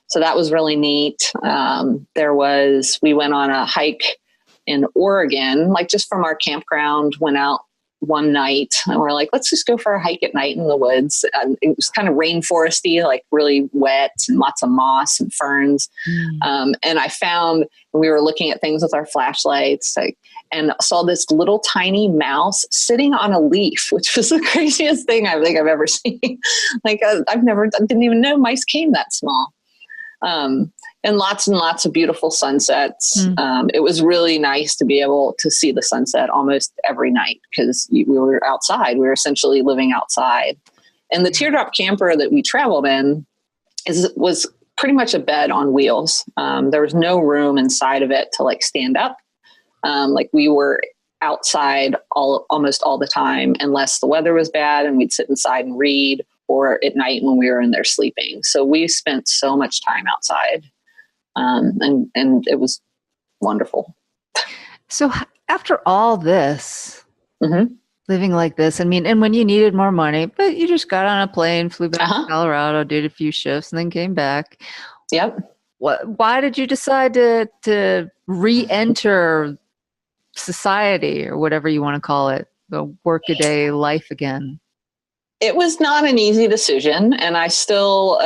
So that was really neat. We went on a hike in Oregon, like just from our campground, went out one night and we're like, let's just go for a hike at night in the woods. And it was kind of rainforesty, like really wet and lots of moss and ferns. And I found, we were looking at things with our flashlights, and saw this little tiny mouse sitting on a leaf, which was the craziest thing I think I've ever seen. I didn't even know mice came that small. And lots of beautiful sunsets. It was really nice to be able to see the sunset almost every night because we were outside. We were essentially living outside. And the Teardrop camper that we traveled in was pretty much a bed on wheels. There was no room inside of it to like stand up. Like we were outside almost all the time, unless the weather was bad and we'd sit inside and read, or at night when we were in there sleeping. So we spent so much time outside, and it was wonderful. So after all this, living like this, I mean, and when you needed more money, but you just got on a plane, flew back to Colorado, did a few shifts, and then came back. Yep. Why did you decide to re-enter society, or whatever you want to call it, the workaday life again? It was not an easy decision. And I still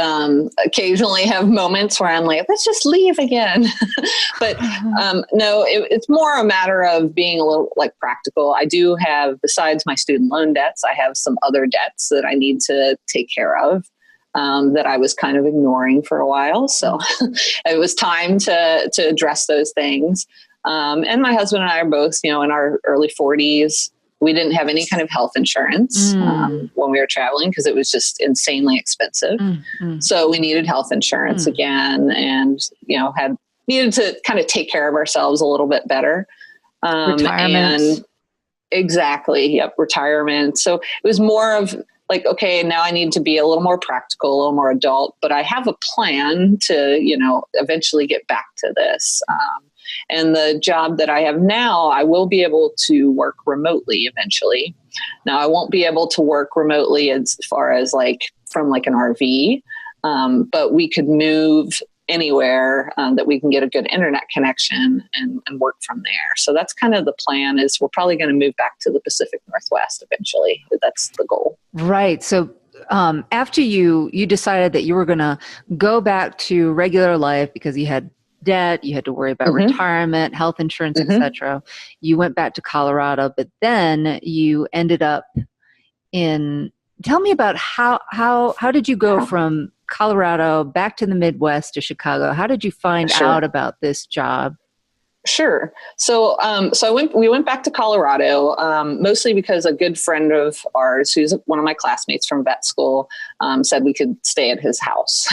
occasionally have moments where I'm like, let's just leave again. But no, it's more a matter of being a little like practical. I do have, besides my student loan debts, I have some other debts that I need to take care of. That I was kind of ignoring for a while. So it was time to address those things. And my husband and I are both, in our early 40s. We didn't have any kind of health insurance when we were traveling because it was just insanely expensive. So we needed health insurance again, and needed to kind of take care of ourselves a little bit better. Retirement. And exactly, yep, retirement. So it was more of like, okay, now I need to be a little more practical, a little more adult, but I have a plan to, eventually get back to this. And the job that I have now, I will be able to work remotely eventually. Now, I won't be able to work remotely as far as like from like an RV, but we could move anywhere that we can get a good internet connection and work from there. So that's kind of the plan, is we're probably going to move back to the Pacific Northwest eventually. That's the goal. Right. So after you decided that you were going to go back to regular life because you had debt, you had to worry about retirement, health insurance, etc. You went back to Colorado, but then you ended up tell me about how did you go from Colorado back to the Midwest to Chicago? How did you find out about this job? Sure. So, we went back to Colorado, mostly because a good friend of ours, who's one of my classmates from vet school, said we could stay at his house.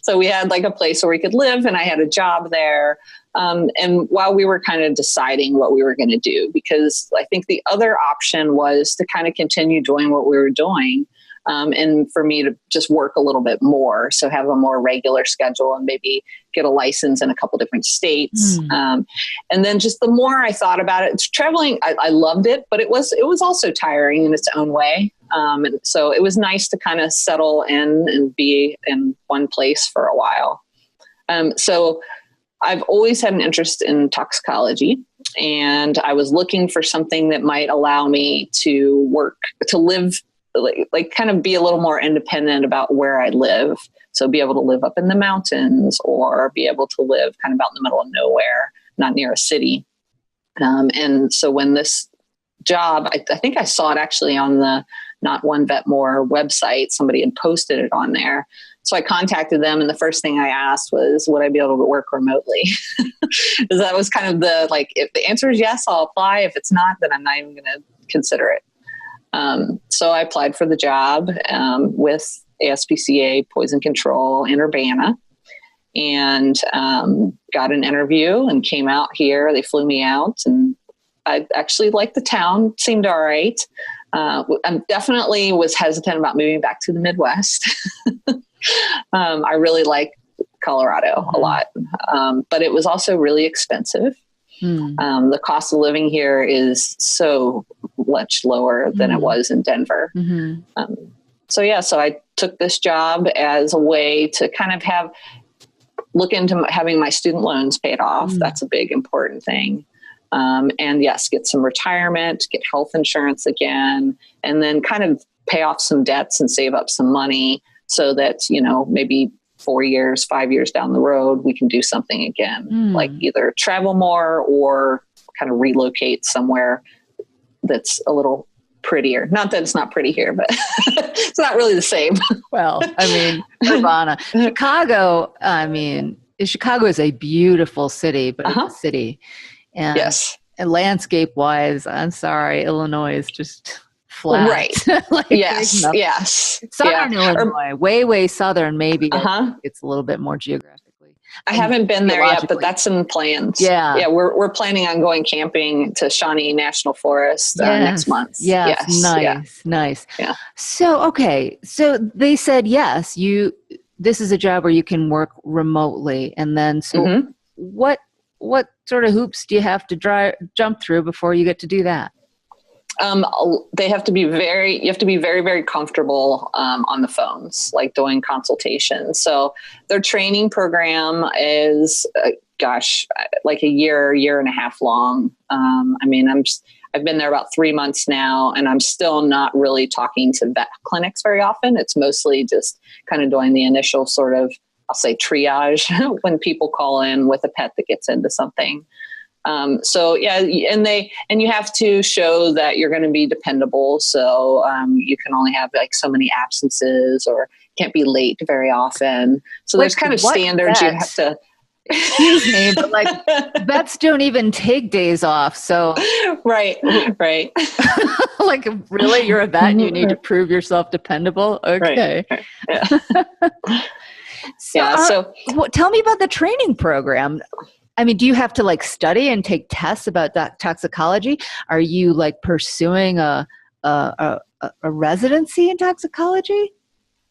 So we had like a place where we could live, and I had a job there. And while we were kind of deciding what we were going to do, because I think the other option was to kind of continue doing what we were doing. And for me to just work a little bit more, so have a more regular schedule and maybe get a license in a couple different states. And then just the more I thought about it, traveling, I loved it, but it was also tiring in its own way. And so it was nice to kind of settle in and be in one place for a while. So I've always had an interest in toxicology, and I was looking for something that might allow me to live, like kind of be a little more independent about where I live. So be able to live up in the mountains, or be able to live kind of out in the middle of nowhere, not near a city. And so when this job, I think I saw it actually on the Not One Vet More website, somebody had posted it on there. So I contacted them, and the first thing I asked was, would I be able to work remotely? Because that was kind of if the answer is yes, I'll apply. If it's not, then I'm not even going to consider it. So I applied for the job with ASPCA Poison Control in Urbana, and got an interview and came out here. They flew me out, and I actually liked the town. Seemed all right. I definitely was hesitant about moving back to the Midwest. I really like Colorado a lot, but it was also really expensive. The cost of living here is so much lower than it was in Denver. So I took this job as a way to kind of look into having my student loans paid off. That's a big important thing. And yes, get some retirement, get health insurance again, and then kind of pay off some debts and save up some money so that, maybe 4 years, 5 years down the road, we can do something again, like either travel more or kind of relocate somewhere that's a little prettier. Not that it's not pretty here, but it's not really the same. Well, I mean, Urbana, Chicago is a beautiful city, but it's a city. And, yes. And landscape wise, I'm sorry, Illinois is just flat. Right. Yes. Southern Illinois, way southern, maybe. It's a little bit more geographically. I haven't been there yet, but that's in plans. Yeah. We're planning on going camping to Shawnee National Forest next month. Yes. Nice. Yeah. So they said, yes, this is a job where you can work remotely. And then, what sort of hoops do you have to jump through before you get to do that? You have to be very, very comfortable on the phones, like doing consultations. So their training program is, like a year and a half long. I've been there about 3 months now, and I'm still not really talking to vet clinics very often. It's mostly just kind of doing the initial sort of, I'll say, triage when people call in with a pet that gets into something. And you have to show that you're going to be dependable. So you can only have like so many absences, or can't be late very often. So there's kind of standards you have to. Excuse me, but like vets don't even take days off. So right. Like, really, you're a vet and you need to prove yourself dependable. Okay. Right. Yeah. So tell me about the training program. I mean, do you have to like study and take tests about toxicology? Are you like pursuing a residency in toxicology?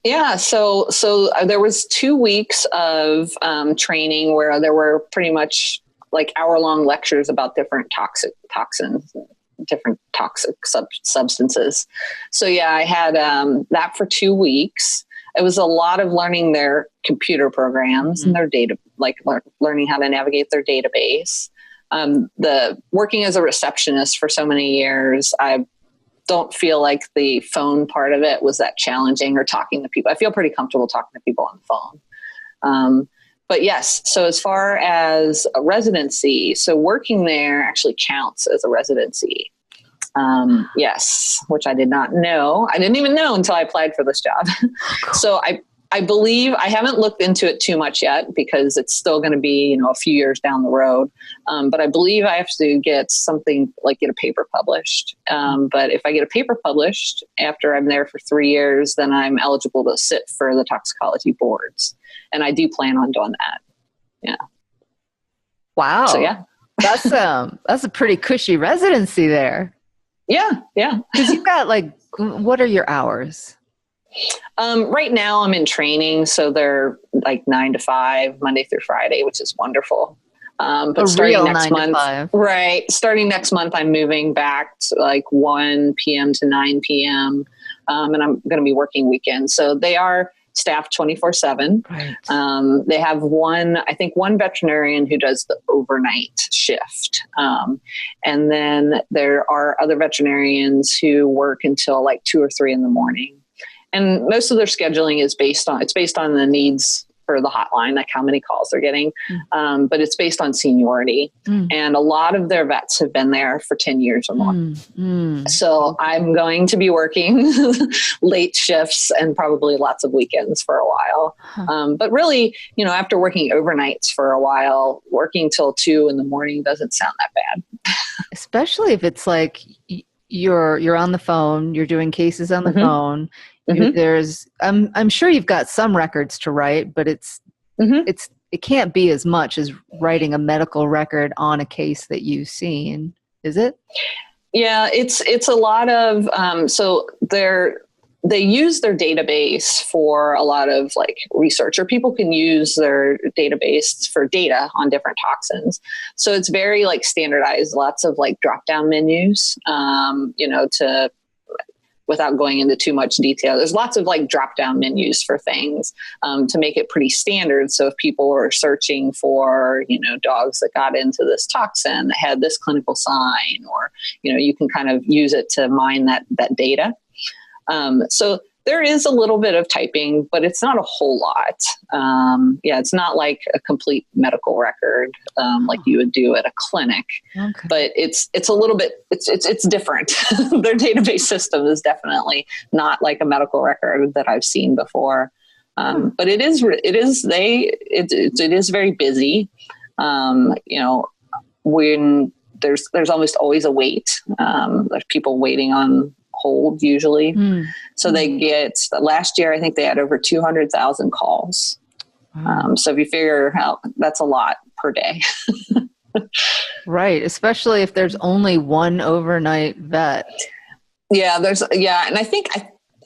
Yeah. So there was 2 weeks of training where there were pretty much like hour-long lectures about different toxins, different toxic substances. So yeah, I had that for 2 weeks. It was a lot of learning their computer programs and their data, like learning how to navigate their database. The working as a receptionist for so many years, I don't feel like the phone part of it was that challenging, or talking to people. I feel pretty comfortable talking to people on the phone. But yes, so as far as a residency, so working there actually counts as a residency. Yes, which I did not know. I didn't even know until I applied for this job. So I believe, I haven't looked into it too much yet because it's still going to be, a few years down the road. But I believe I have to get something like get a paper published. But if I get a paper published after I'm there for 3 years, then I'm eligible to sit for the toxicology boards. And I do plan on doing that. Yeah. Wow. So yeah, that's a pretty cushy residency there. Yeah. Because you've got what are your hours? Right now I'm in training, so they're like 9 to 5, Monday through Friday, which is wonderful. But starting next month, right? Starting next month, I'm moving back to like 1 p.m. to 9 p.m. And I'm going to be working weekends. So they are staffed 24/7. Right. They have one veterinarian who does the overnight shift. And then there are other veterinarians who work until like 2 or 3 in the morning. And most of their scheduling is based on the needs for the hotline, like how many calls they're getting. But it's based on seniority. And a lot of their vets have been there for 10 years or more. So I'm going to be working late shifts and probably lots of weekends for a while. But really, after working overnights for a while, working till 2 in the morning doesn't sound that bad. Especially if it's like you're on the phone, you're doing cases on the phone. There's, I'm sure you've got some records to write, but it can't be as much as writing a medical record on a case that you've seen, is it? Yeah, it's a lot of, so they use their database for a lot of like research, or people can use their database for data on different toxins. So it's very like standardized, lots of like drop down menus, to without going into too much detail, there's lots of like drop down menus for things to make it pretty standard. So if people were searching for, dogs that got into this toxin that had this clinical sign, or, you can kind of use it to mine that data. So there is a little bit of typing, but it's not a whole lot. It's not like a complete medical record like you would do at a clinic. Okay. But it's a little bit, it's different. Their database system is definitely not like a medical record that I've seen before. But it is very busy. When there's almost always a wait. There's people waiting on hold usually. So they get, last year, I think they had over 200,000 calls. So if you figure out, that's a lot per day. Right. Especially if there's only one overnight vet. Yeah, and I think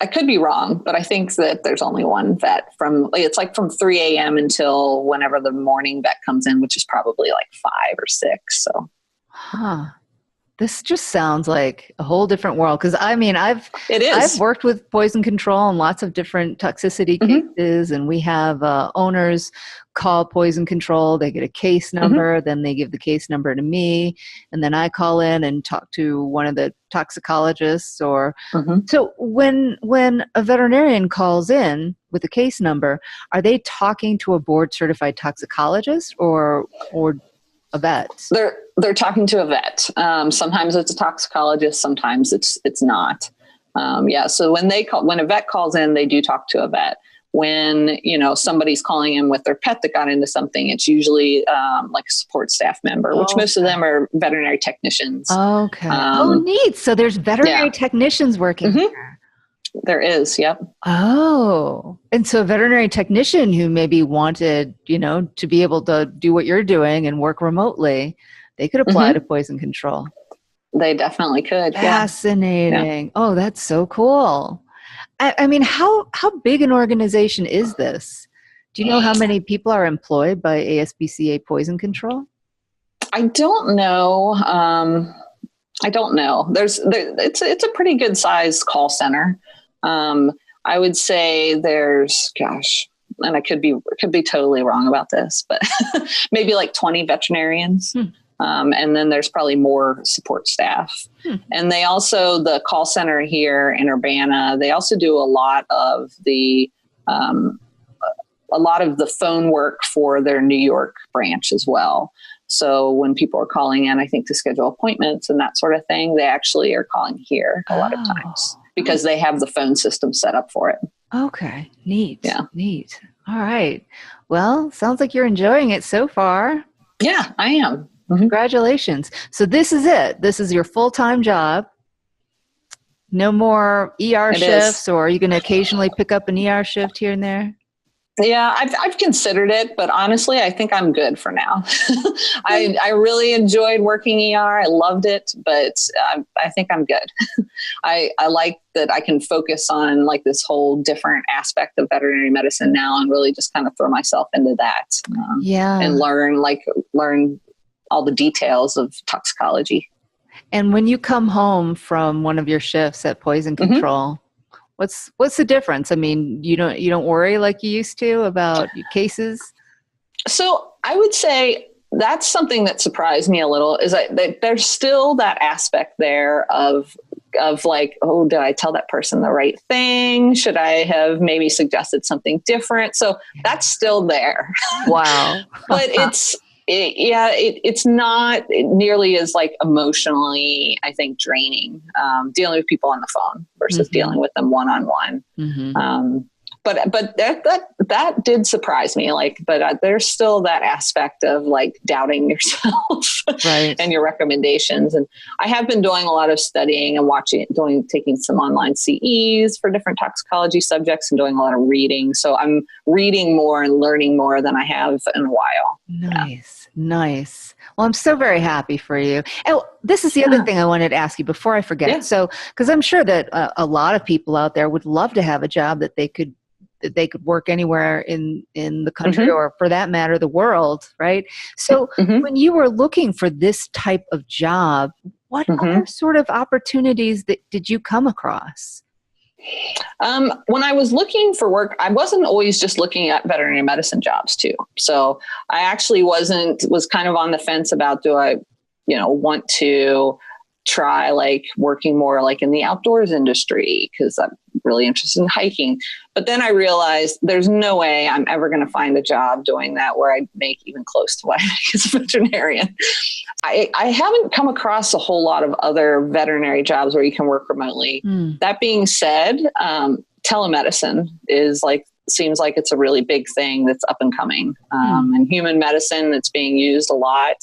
I could be wrong, but I think that there's only one vet it's like from 3 a.m. until whenever the morning vet comes in, which is probably like 5 or 6. So. This just sounds like a whole different world. Because I've worked with poison control and lots of different toxicity cases, and we have owners call poison control. They get a case number, then they give the case number to me, and then I call in and talk to one of the toxicologists. So when a veterinarian calls in with a case number, are they talking to a board certified toxicologist or a vet? They're talking to a vet. Sometimes it's a toxicologist. Sometimes it's not. So when a vet calls in, they do talk to a vet. When, somebody's calling in with their pet that got into something, it's usually like a support staff member, which most of them are veterinary technicians. Okay. Neat. So there's veterinary technicians working here. There is, yep. Oh, and so a veterinary technician who maybe wanted, to be able to do what you're doing and work remotely, they could apply to poison control. They definitely could. Fascinating. Yeah. Oh, that's so cool. I mean, how big an organization is this? Do you know how many people are employed by ASPCA Poison Control? I don't know. It's a pretty good sized call center. I would say there's, and I could be totally wrong about this, but maybe like 20 veterinarians. And then there's probably more support staff. And they also, the call center here in Urbana, they also do a lot of the phone work for their New York branch as well. So when people are calling in, I think to schedule appointments and that sort of thing, they actually are calling here a lot of times because they have the phone system set up for it. Okay. Neat. Yeah. Neat. All right. Well, sounds like you're enjoying it so far. Yeah, I am. Congratulations. So this is it. This is your full-time job. No more ER shifts, or are you going to occasionally pick up an ER shift here and there? Yeah, I've considered it, but honestly, I think I'm good for now. I really enjoyed working ER. I loved it, but I think I'm good. I like that I can focus on like this whole different aspect of veterinary medicine now and really just kind of throw myself into that. And learn all the details of toxicology. And when you come home from one of your shifts at Poison Control, what's the difference? I mean, you don't worry like you used to about your cases? So I would say that's something that surprised me a little, is that there's still that aspect there of like, oh, did I tell that person the right thing? Should I have maybe suggested something different? So that's still there. Wow. But it's not nearly as like emotionally, I think, draining, dealing with people on the phone versus dealing with them one-on-one. But that did surprise me. But there's still that aspect of like doubting yourself and your recommendations. And I have been doing a lot of studying and taking some online CEs for different toxicology subjects and doing a lot of reading. So I'm reading more and learning more than I have in a while. Nice. Well, I'm so very happy for you. And this is the other thing I wanted to ask you before I forget. Yeah. So, because I'm sure that a lot of people out there would love to have a job that they could work anywhere in the country or, for that matter, the world, right? So when you were looking for this type of job, what other sort of opportunities did you come across? When I was looking for work, I wasn't always just looking at veterinary medicine jobs too. So I actually was kind of on the fence about, do I, want to try like working more like in the outdoors industry, because I'm really interested in hiking. But then I realized there's no way I'm ever going to find a job doing that where I make even close to what I make as a veterinarian. I haven't come across a whole lot of other veterinary jobs where you can work remotely. That being said, telemedicine seems like it's a really big thing that's up and coming. In human medicine, it's being used a lot.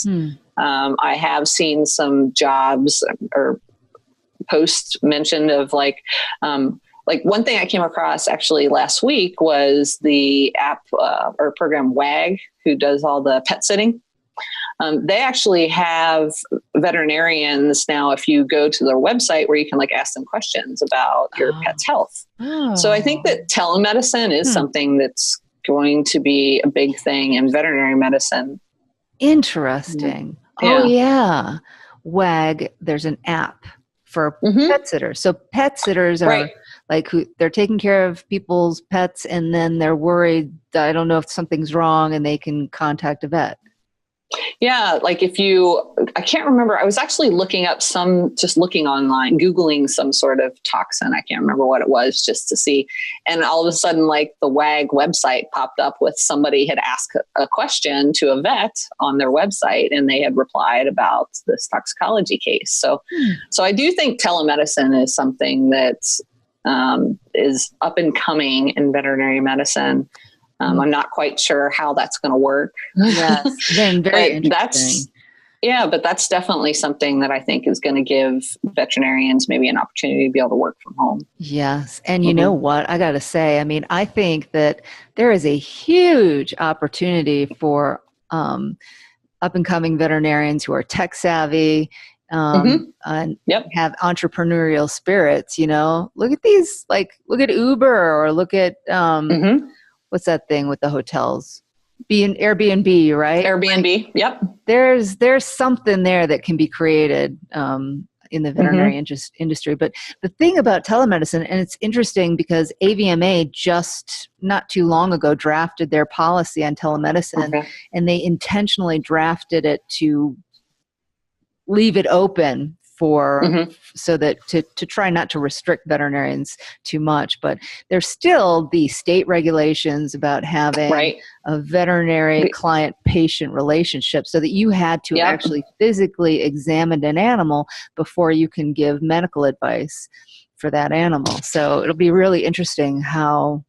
I have seen some jobs or posts mentioned of like one thing I came across actually last week was the app or program WAG, who does all the pet sitting. They actually have veterinarians now, if you go to their website, where you can like ask them questions about your pet's health. So I think that telemedicine is something that's going to be a big thing in veterinary medicine. Interesting. Oh yeah. WAG, there's an app for pet sitters. So pet sitters are like they're taking care of people's pets, and then they're worried, I don't know if something's wrong, and they can contact a vet. Yeah. Like I can't remember. I was actually looking up just looking online, Googling some sort of toxin. I can't remember what it was, just to see. And all of a sudden, like the WAG website popped up with somebody had asked a question to a vet on their website, and they had replied about this toxicology case. So I do think telemedicine is something that is up and coming in veterinary medicine. I'm not quite sure how that's going to work. Yes, then very interesting. But that's definitely something that I think is going to give veterinarians maybe an opportunity to be able to work from home. Yes. And you know what? I got to say, I mean, I think that there is a huge opportunity for up and coming veterinarians who are tech savvy and have entrepreneurial spirits. Look at these, look at Uber, or look at what's that thing with the hotels? Airbnb, right? Airbnb. Yep. There's something there that can be created in the veterinary industry. But the thing about telemedicine, and it's interesting because AVMA just not too long ago drafted their policy on telemedicine, and they intentionally drafted it to leave it open for so that to try not to restrict veterinarians too much. But there's still the state regulations about having a veterinary client-patient relationship, so that you had to actually physically examine an animal before you can give medical advice for that animal. So it'll be really interesting how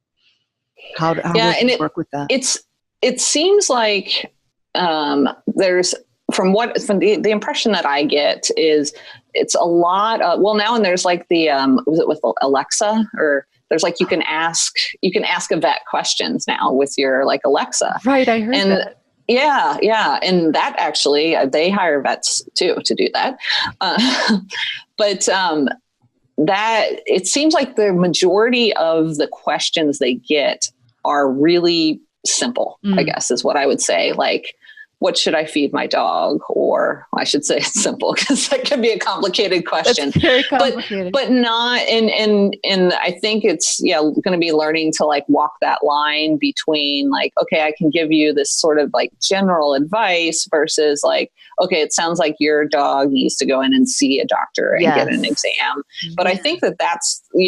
we'll work with that. It seems like there's from the impression that I get is it's a lot of, now, and there's like the was it with Alexa, or there's like you can ask a vet questions now with your like Alexa. Right, I heard that. Yeah. And that actually, they hire vets too to do that. But that it seems like the majority of the questions they get are really simple, I guess is what I would say. Like, what should I feed my dog? Or I should say it's simple, because that can be a complicated question. That's very complicated. But not, and I think it's, going to be learning to like walk that line between like, okay, I can give you this sort of like general advice versus like, okay, it sounds like your dog needs to go in and see a doctor and get an exam. But I think that's, and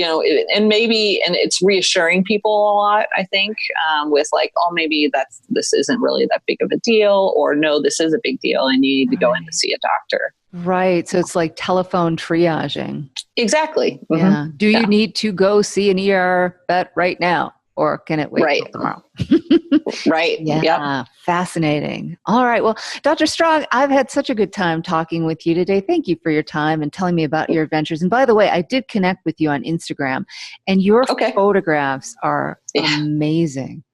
it's reassuring people a lot, I think, with like, oh, maybe this isn't really that big of a deal, or no, this is a big deal and you need to go in to see a doctor. Right. So it's like telephone triaging. Exactly. Yeah. Do you need to go see an ER vet right now, or can it wait till tomorrow? Right. Yeah. Yep. Fascinating. All right. Well, Dr. Strong, I've had such a good time talking with you today. Thank you for your time and telling me about your adventures. And by the way, I did connect with you on Instagram, and your photographs are amazing.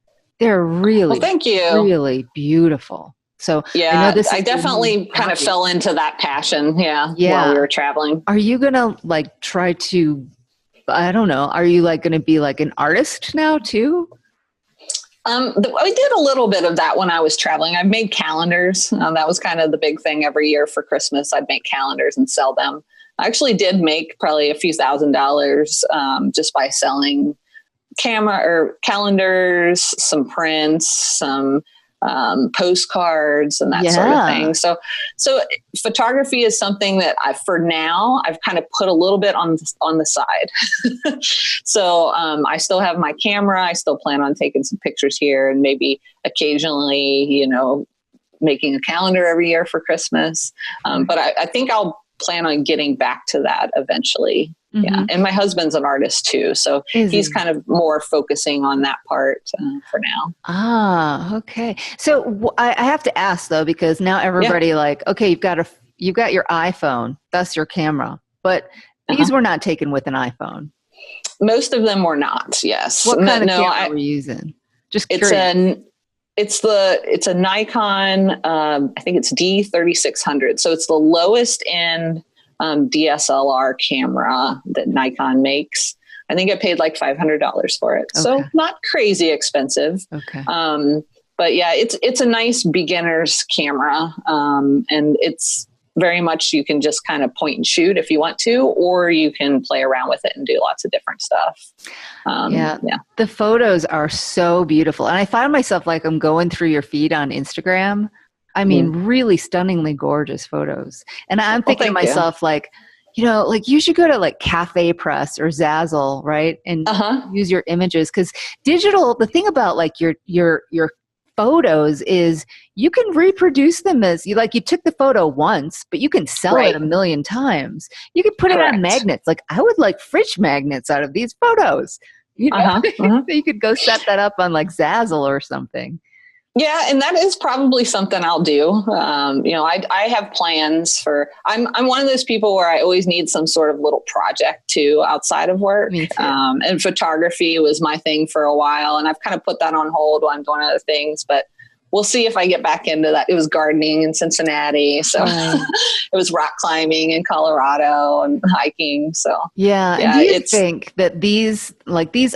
They're really, thank you. Really beautiful. So I definitely kind of fell into that passion. While we were traveling. Are you going to like try to, I don't know, are you like going to be like an artist now too? I did a little bit of that when I was traveling. I've made calendars. That was kind of the big thing every year for Christmas. I'd make calendars and sell them. I actually did make probably a few $1,000s just by selling camera or calendars, some prints, some postcards and that sort of thing. So photography is something that for now I've kind of put a little bit on the side. So I still have my camera. I still plan on taking some pictures here and maybe occasionally, making a calendar every year for Christmas. But I think I'll plan on getting back to that eventually. Mm-hmm. Yeah. And my husband's an artist too. So he's kind of more focusing on that part for now. Ah, okay. So I have to ask though, because now everybody okay, you've got your iPhone, that's your camera, but these were not taken with an iPhone. Most of them were not. Yes. What kind of camera were you using? Just curious. It's a Nikon. I think it's D3600. So it's the lowest end DSLR camera that Nikon makes. I think I paid like $500 for it. Okay. So not crazy expensive. Okay. But yeah, it's a nice beginner's camera. And it's very much, you can just kind of point and shoot if you want to, or you can play around with it and do lots of different stuff. Yeah. The photos are so beautiful. And I find myself like I'm going through your feed on Instagram. I mean, really stunningly gorgeous photos. And I'm thinking to myself, you should go to like Cafe Press or Zazzle, right? And use your images. Because digital, the thing about like your photos is you can reproduce them as you took the photo once, but you can sell it a million times. You could put it on magnets. Like I would like fridge magnets out of these photos. You could go set that up on like Zazzle or something. Yeah. And that is probably something I'll do. I have plans I'm one of those people where I always need some sort of little project too outside of work. Me too. And photography was my thing for a while, and I've kind of put that on hold while I'm doing other things, but we'll see if I get back into that. It was gardening in Cincinnati. So it was rock climbing in Colorado and hiking. So yeah. And do you think that these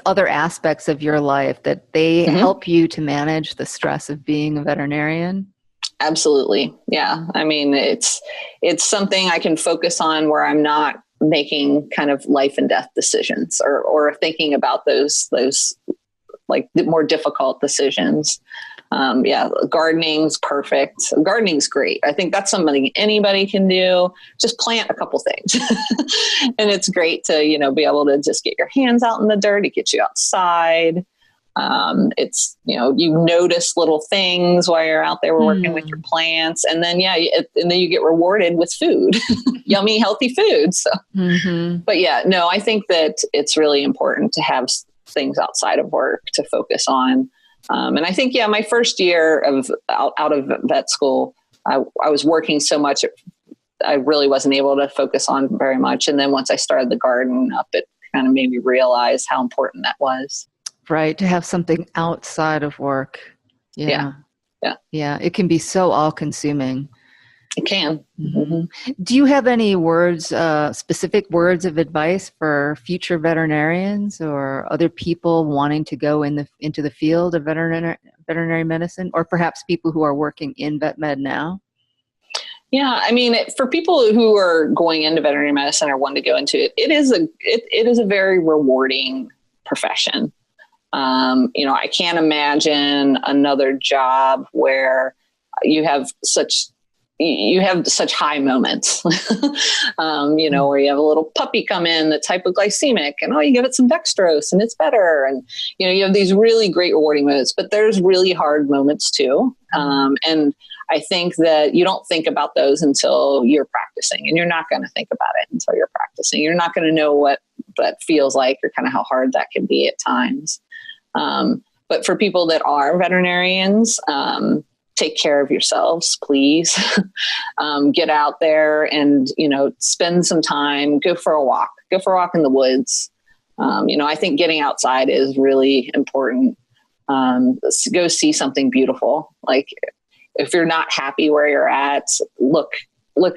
other aspects of your life, that they help you to manage the stress of being a veterinarian? Absolutely. Yeah. I mean, it's something I can focus on where I'm not making kind of life and death decisions or thinking about those like the more difficult decisions. Gardening's perfect. Gardening's great. I think that's something anybody can do. Just plant a couple things. And it's great to, be able to just get your hands out in the dirt. It gets you outside. It's, you notice little things while you're out there working with your plants. And then, and then you get rewarded with food, yummy, healthy food. So, but I think that it's really important to have things outside of work to focus on. And I think, my first year out of vet school, I was working so much, I really wasn't able to focus on very much. And then once I started the garden up, it kind of made me realize how important that was. Right. To have something outside of work. Yeah. It can be so all consuming. It can. Do you have any specific words of advice for future veterinarians or other people wanting to go into the field of veterinary medicine, or perhaps people who are working in vet med now? Yeah, I mean, for people who are going into veterinary medicine or want to go into it, it is a very rewarding profession. I can't imagine another job where you have such high moments, where you have a little puppy come in that's hypoglycemic and, you give it some dextrose and it's better. And, you have these really great rewarding moments, but there's really hard moments too. And I think that you don't think about those until you're practicing, and you're not going to think about it until you're practicing. You're not going to know what that feels like or kind of how hard that can be at times. But for people that are veterinarians, take care of yourselves, please. Get out there and, spend some time, go for a walk in the woods. I think getting outside is really important. Go see something beautiful. Like if you're not happy where you're at, look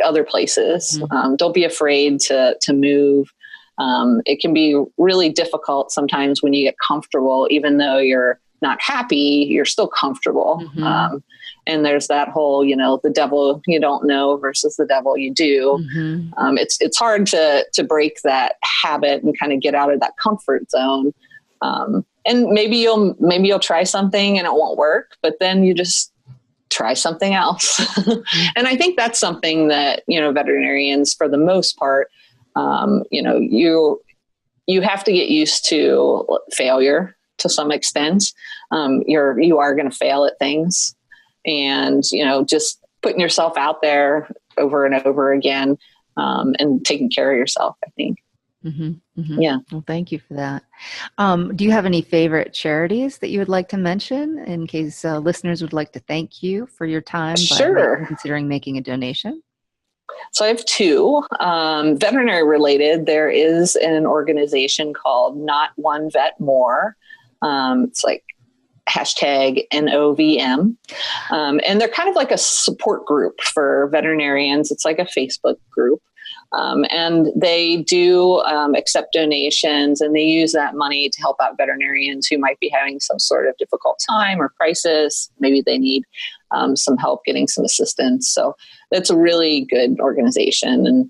other places. Don't be afraid to move. It can be really difficult sometimes when you get comfortable, even though you're not happy, you're still comfortable. Mm-hmm. And there's that whole, the devil you don't know versus the devil you do. Mm-hmm. It's hard to break that habit and kind of get out of that comfort zone. And maybe you'll try something and it won't work, but then you just try something else. And I think that's something that, veterinarians, for the most part, you have to get used to failure to some extent. You are going to fail at things, and, just putting yourself out there over and over again, and taking care of yourself, I think. Mm-hmm. Mm-hmm. Yeah. Well, thank you for that. Do you have any favorite charities that you would like to mention in case listeners would like to thank you for your time Sure. by considering making a donation? So I have two, veterinary related. There is an organization called Not One Vet More. It's like #NOVM. And they're kind of like a support group for veterinarians. It's like a Facebook group. And they do accept donations, and they use that money to help out veterinarians who might be having some sort of difficult time or crisis. Maybe they need some help getting some assistance. So that's a really good organization. And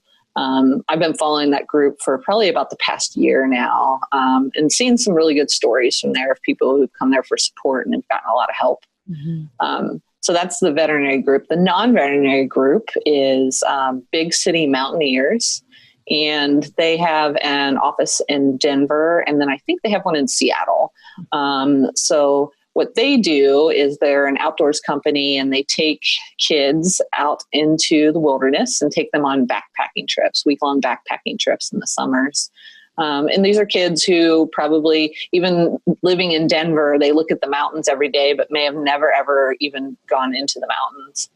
I've been following that group for probably about the past year now, and seeing some really good stories from there of people who've come there for support and have gotten a lot of help. Mm-hmm. So that's the veterinary group. The non-veterinary group is Big City Mountaineers, and they have an office in Denver, and then I think they have one in Seattle. So what they do is they're an outdoors company, and they take kids out into the wilderness and take them on backpacking trips, week-long backpacking trips in the summers. And these are kids who probably, even living in Denver, they look at the mountains every day, but may have never, ever even gone into the mountains.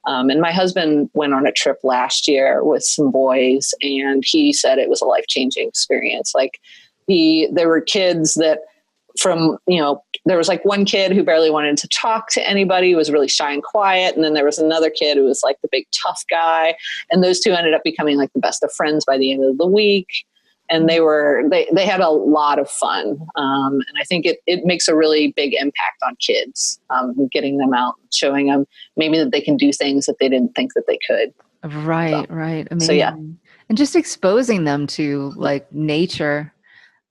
And my husband went on a trip last year with some boys, and he said it was a life-changing experience. Like there were kids that there was like one kid who barely wanted to talk to anybody, was really shy and quiet. And then there was another kid who was like the big tough guy. And those two ended up becoming like the best of friends by the end of the week. And they had a lot of fun. And I think it makes a really big impact on kids, getting them out, showing them maybe that they can do things that they didn't think that they could. Right. Amazing. So, yeah. And just exposing them to like nature.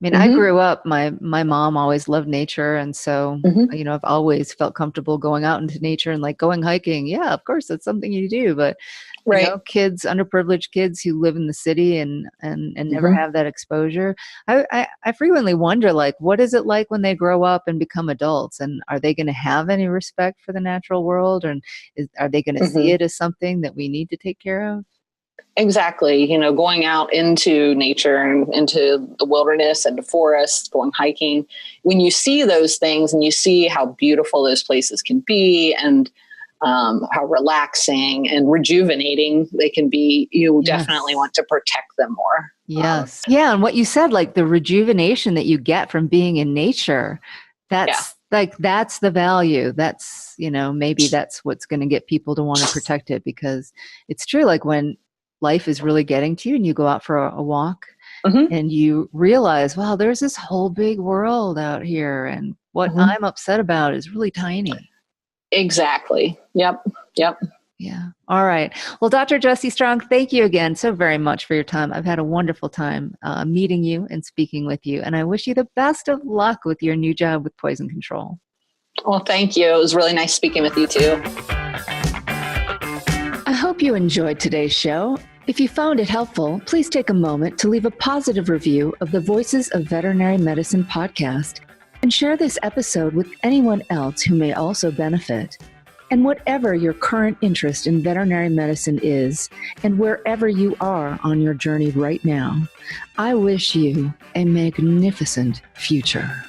I mean, Mm-hmm. I grew up, my mom always loved nature. And so, Mm-hmm. I've always felt comfortable going out into nature and like going hiking. Yeah, of course, that's something you do. But, kids, underprivileged kids who live in the city and never have that exposure. I frequently wonder, like, what is it like when they grow up and become adults? And are they going to have any respect for the natural world? And are they going to see it as something that we need to take care of? Exactly. Going out into nature and into the wilderness and the forest, going hiking, when you see those things and you see how beautiful those places can be and how relaxing and rejuvenating they can be, you definitely want to protect them more. Yes. And what you said, like the rejuvenation that you get from being in nature, that's the value. That's, maybe that's what's going to get people to want to protect it, because it's true. Like when life is really getting to you and you go out for a walk and you realize, wow, there's this whole big world out here, and what I'm upset about is really tiny. Exactly. Yep. Yeah. All right. Well, Dr. Jessie Strong, thank you again so very much for your time. I've had a wonderful time meeting you and speaking with you, and I wish you the best of luck with your new job with poison control. Well, thank you. It was really nice speaking with you too. I hope you enjoyed today's show. If you found it helpful, please take a moment to leave a positive review of the Voices of Veterinary Medicine podcast and share this episode with anyone else who may also benefit. And whatever your current interest in veterinary medicine is, and wherever you are on your journey right now, I wish you a magnificent future.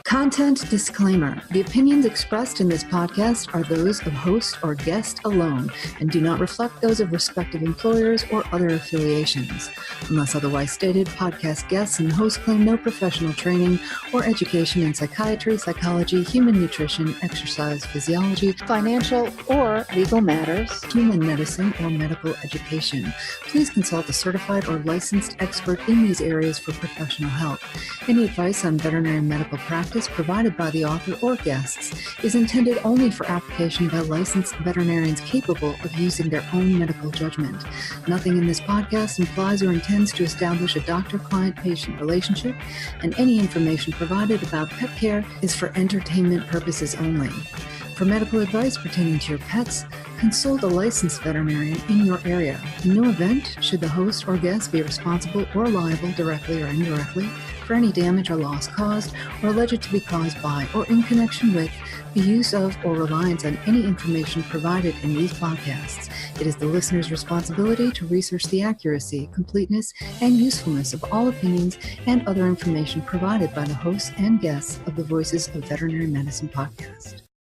Content disclaimer. The opinions expressed in this podcast are those of host or guest alone and do not reflect those of respective employers or other affiliations. Unless otherwise stated, podcast guests and hosts claim no professional training or education in psychiatry, psychology, human nutrition, exercise, physiology, financial or legal matters, human medicine, or medical education. Please consult a certified or licensed expert in these areas for professional help. Any advice on veterinary medical practice advice provided by the author or guests is intended only for application by licensed veterinarians capable of using their own medical judgment. Nothing in this podcast implies or intends to establish a doctor-client-patient relationship, and any information provided about pet care is for entertainment purposes only. For medical advice pertaining to your pets, consult a licensed veterinarian in your area. In no event should the host or guest be responsible or liable, directly or indirectly, for any damage or loss caused or alleged to be caused by or in connection with the use of or reliance on any information provided in these podcasts. It is the listener's responsibility to research the accuracy, completeness, and usefulness of all opinions and other information provided by the hosts and guests of the Voices of Veterinary Medicine podcast.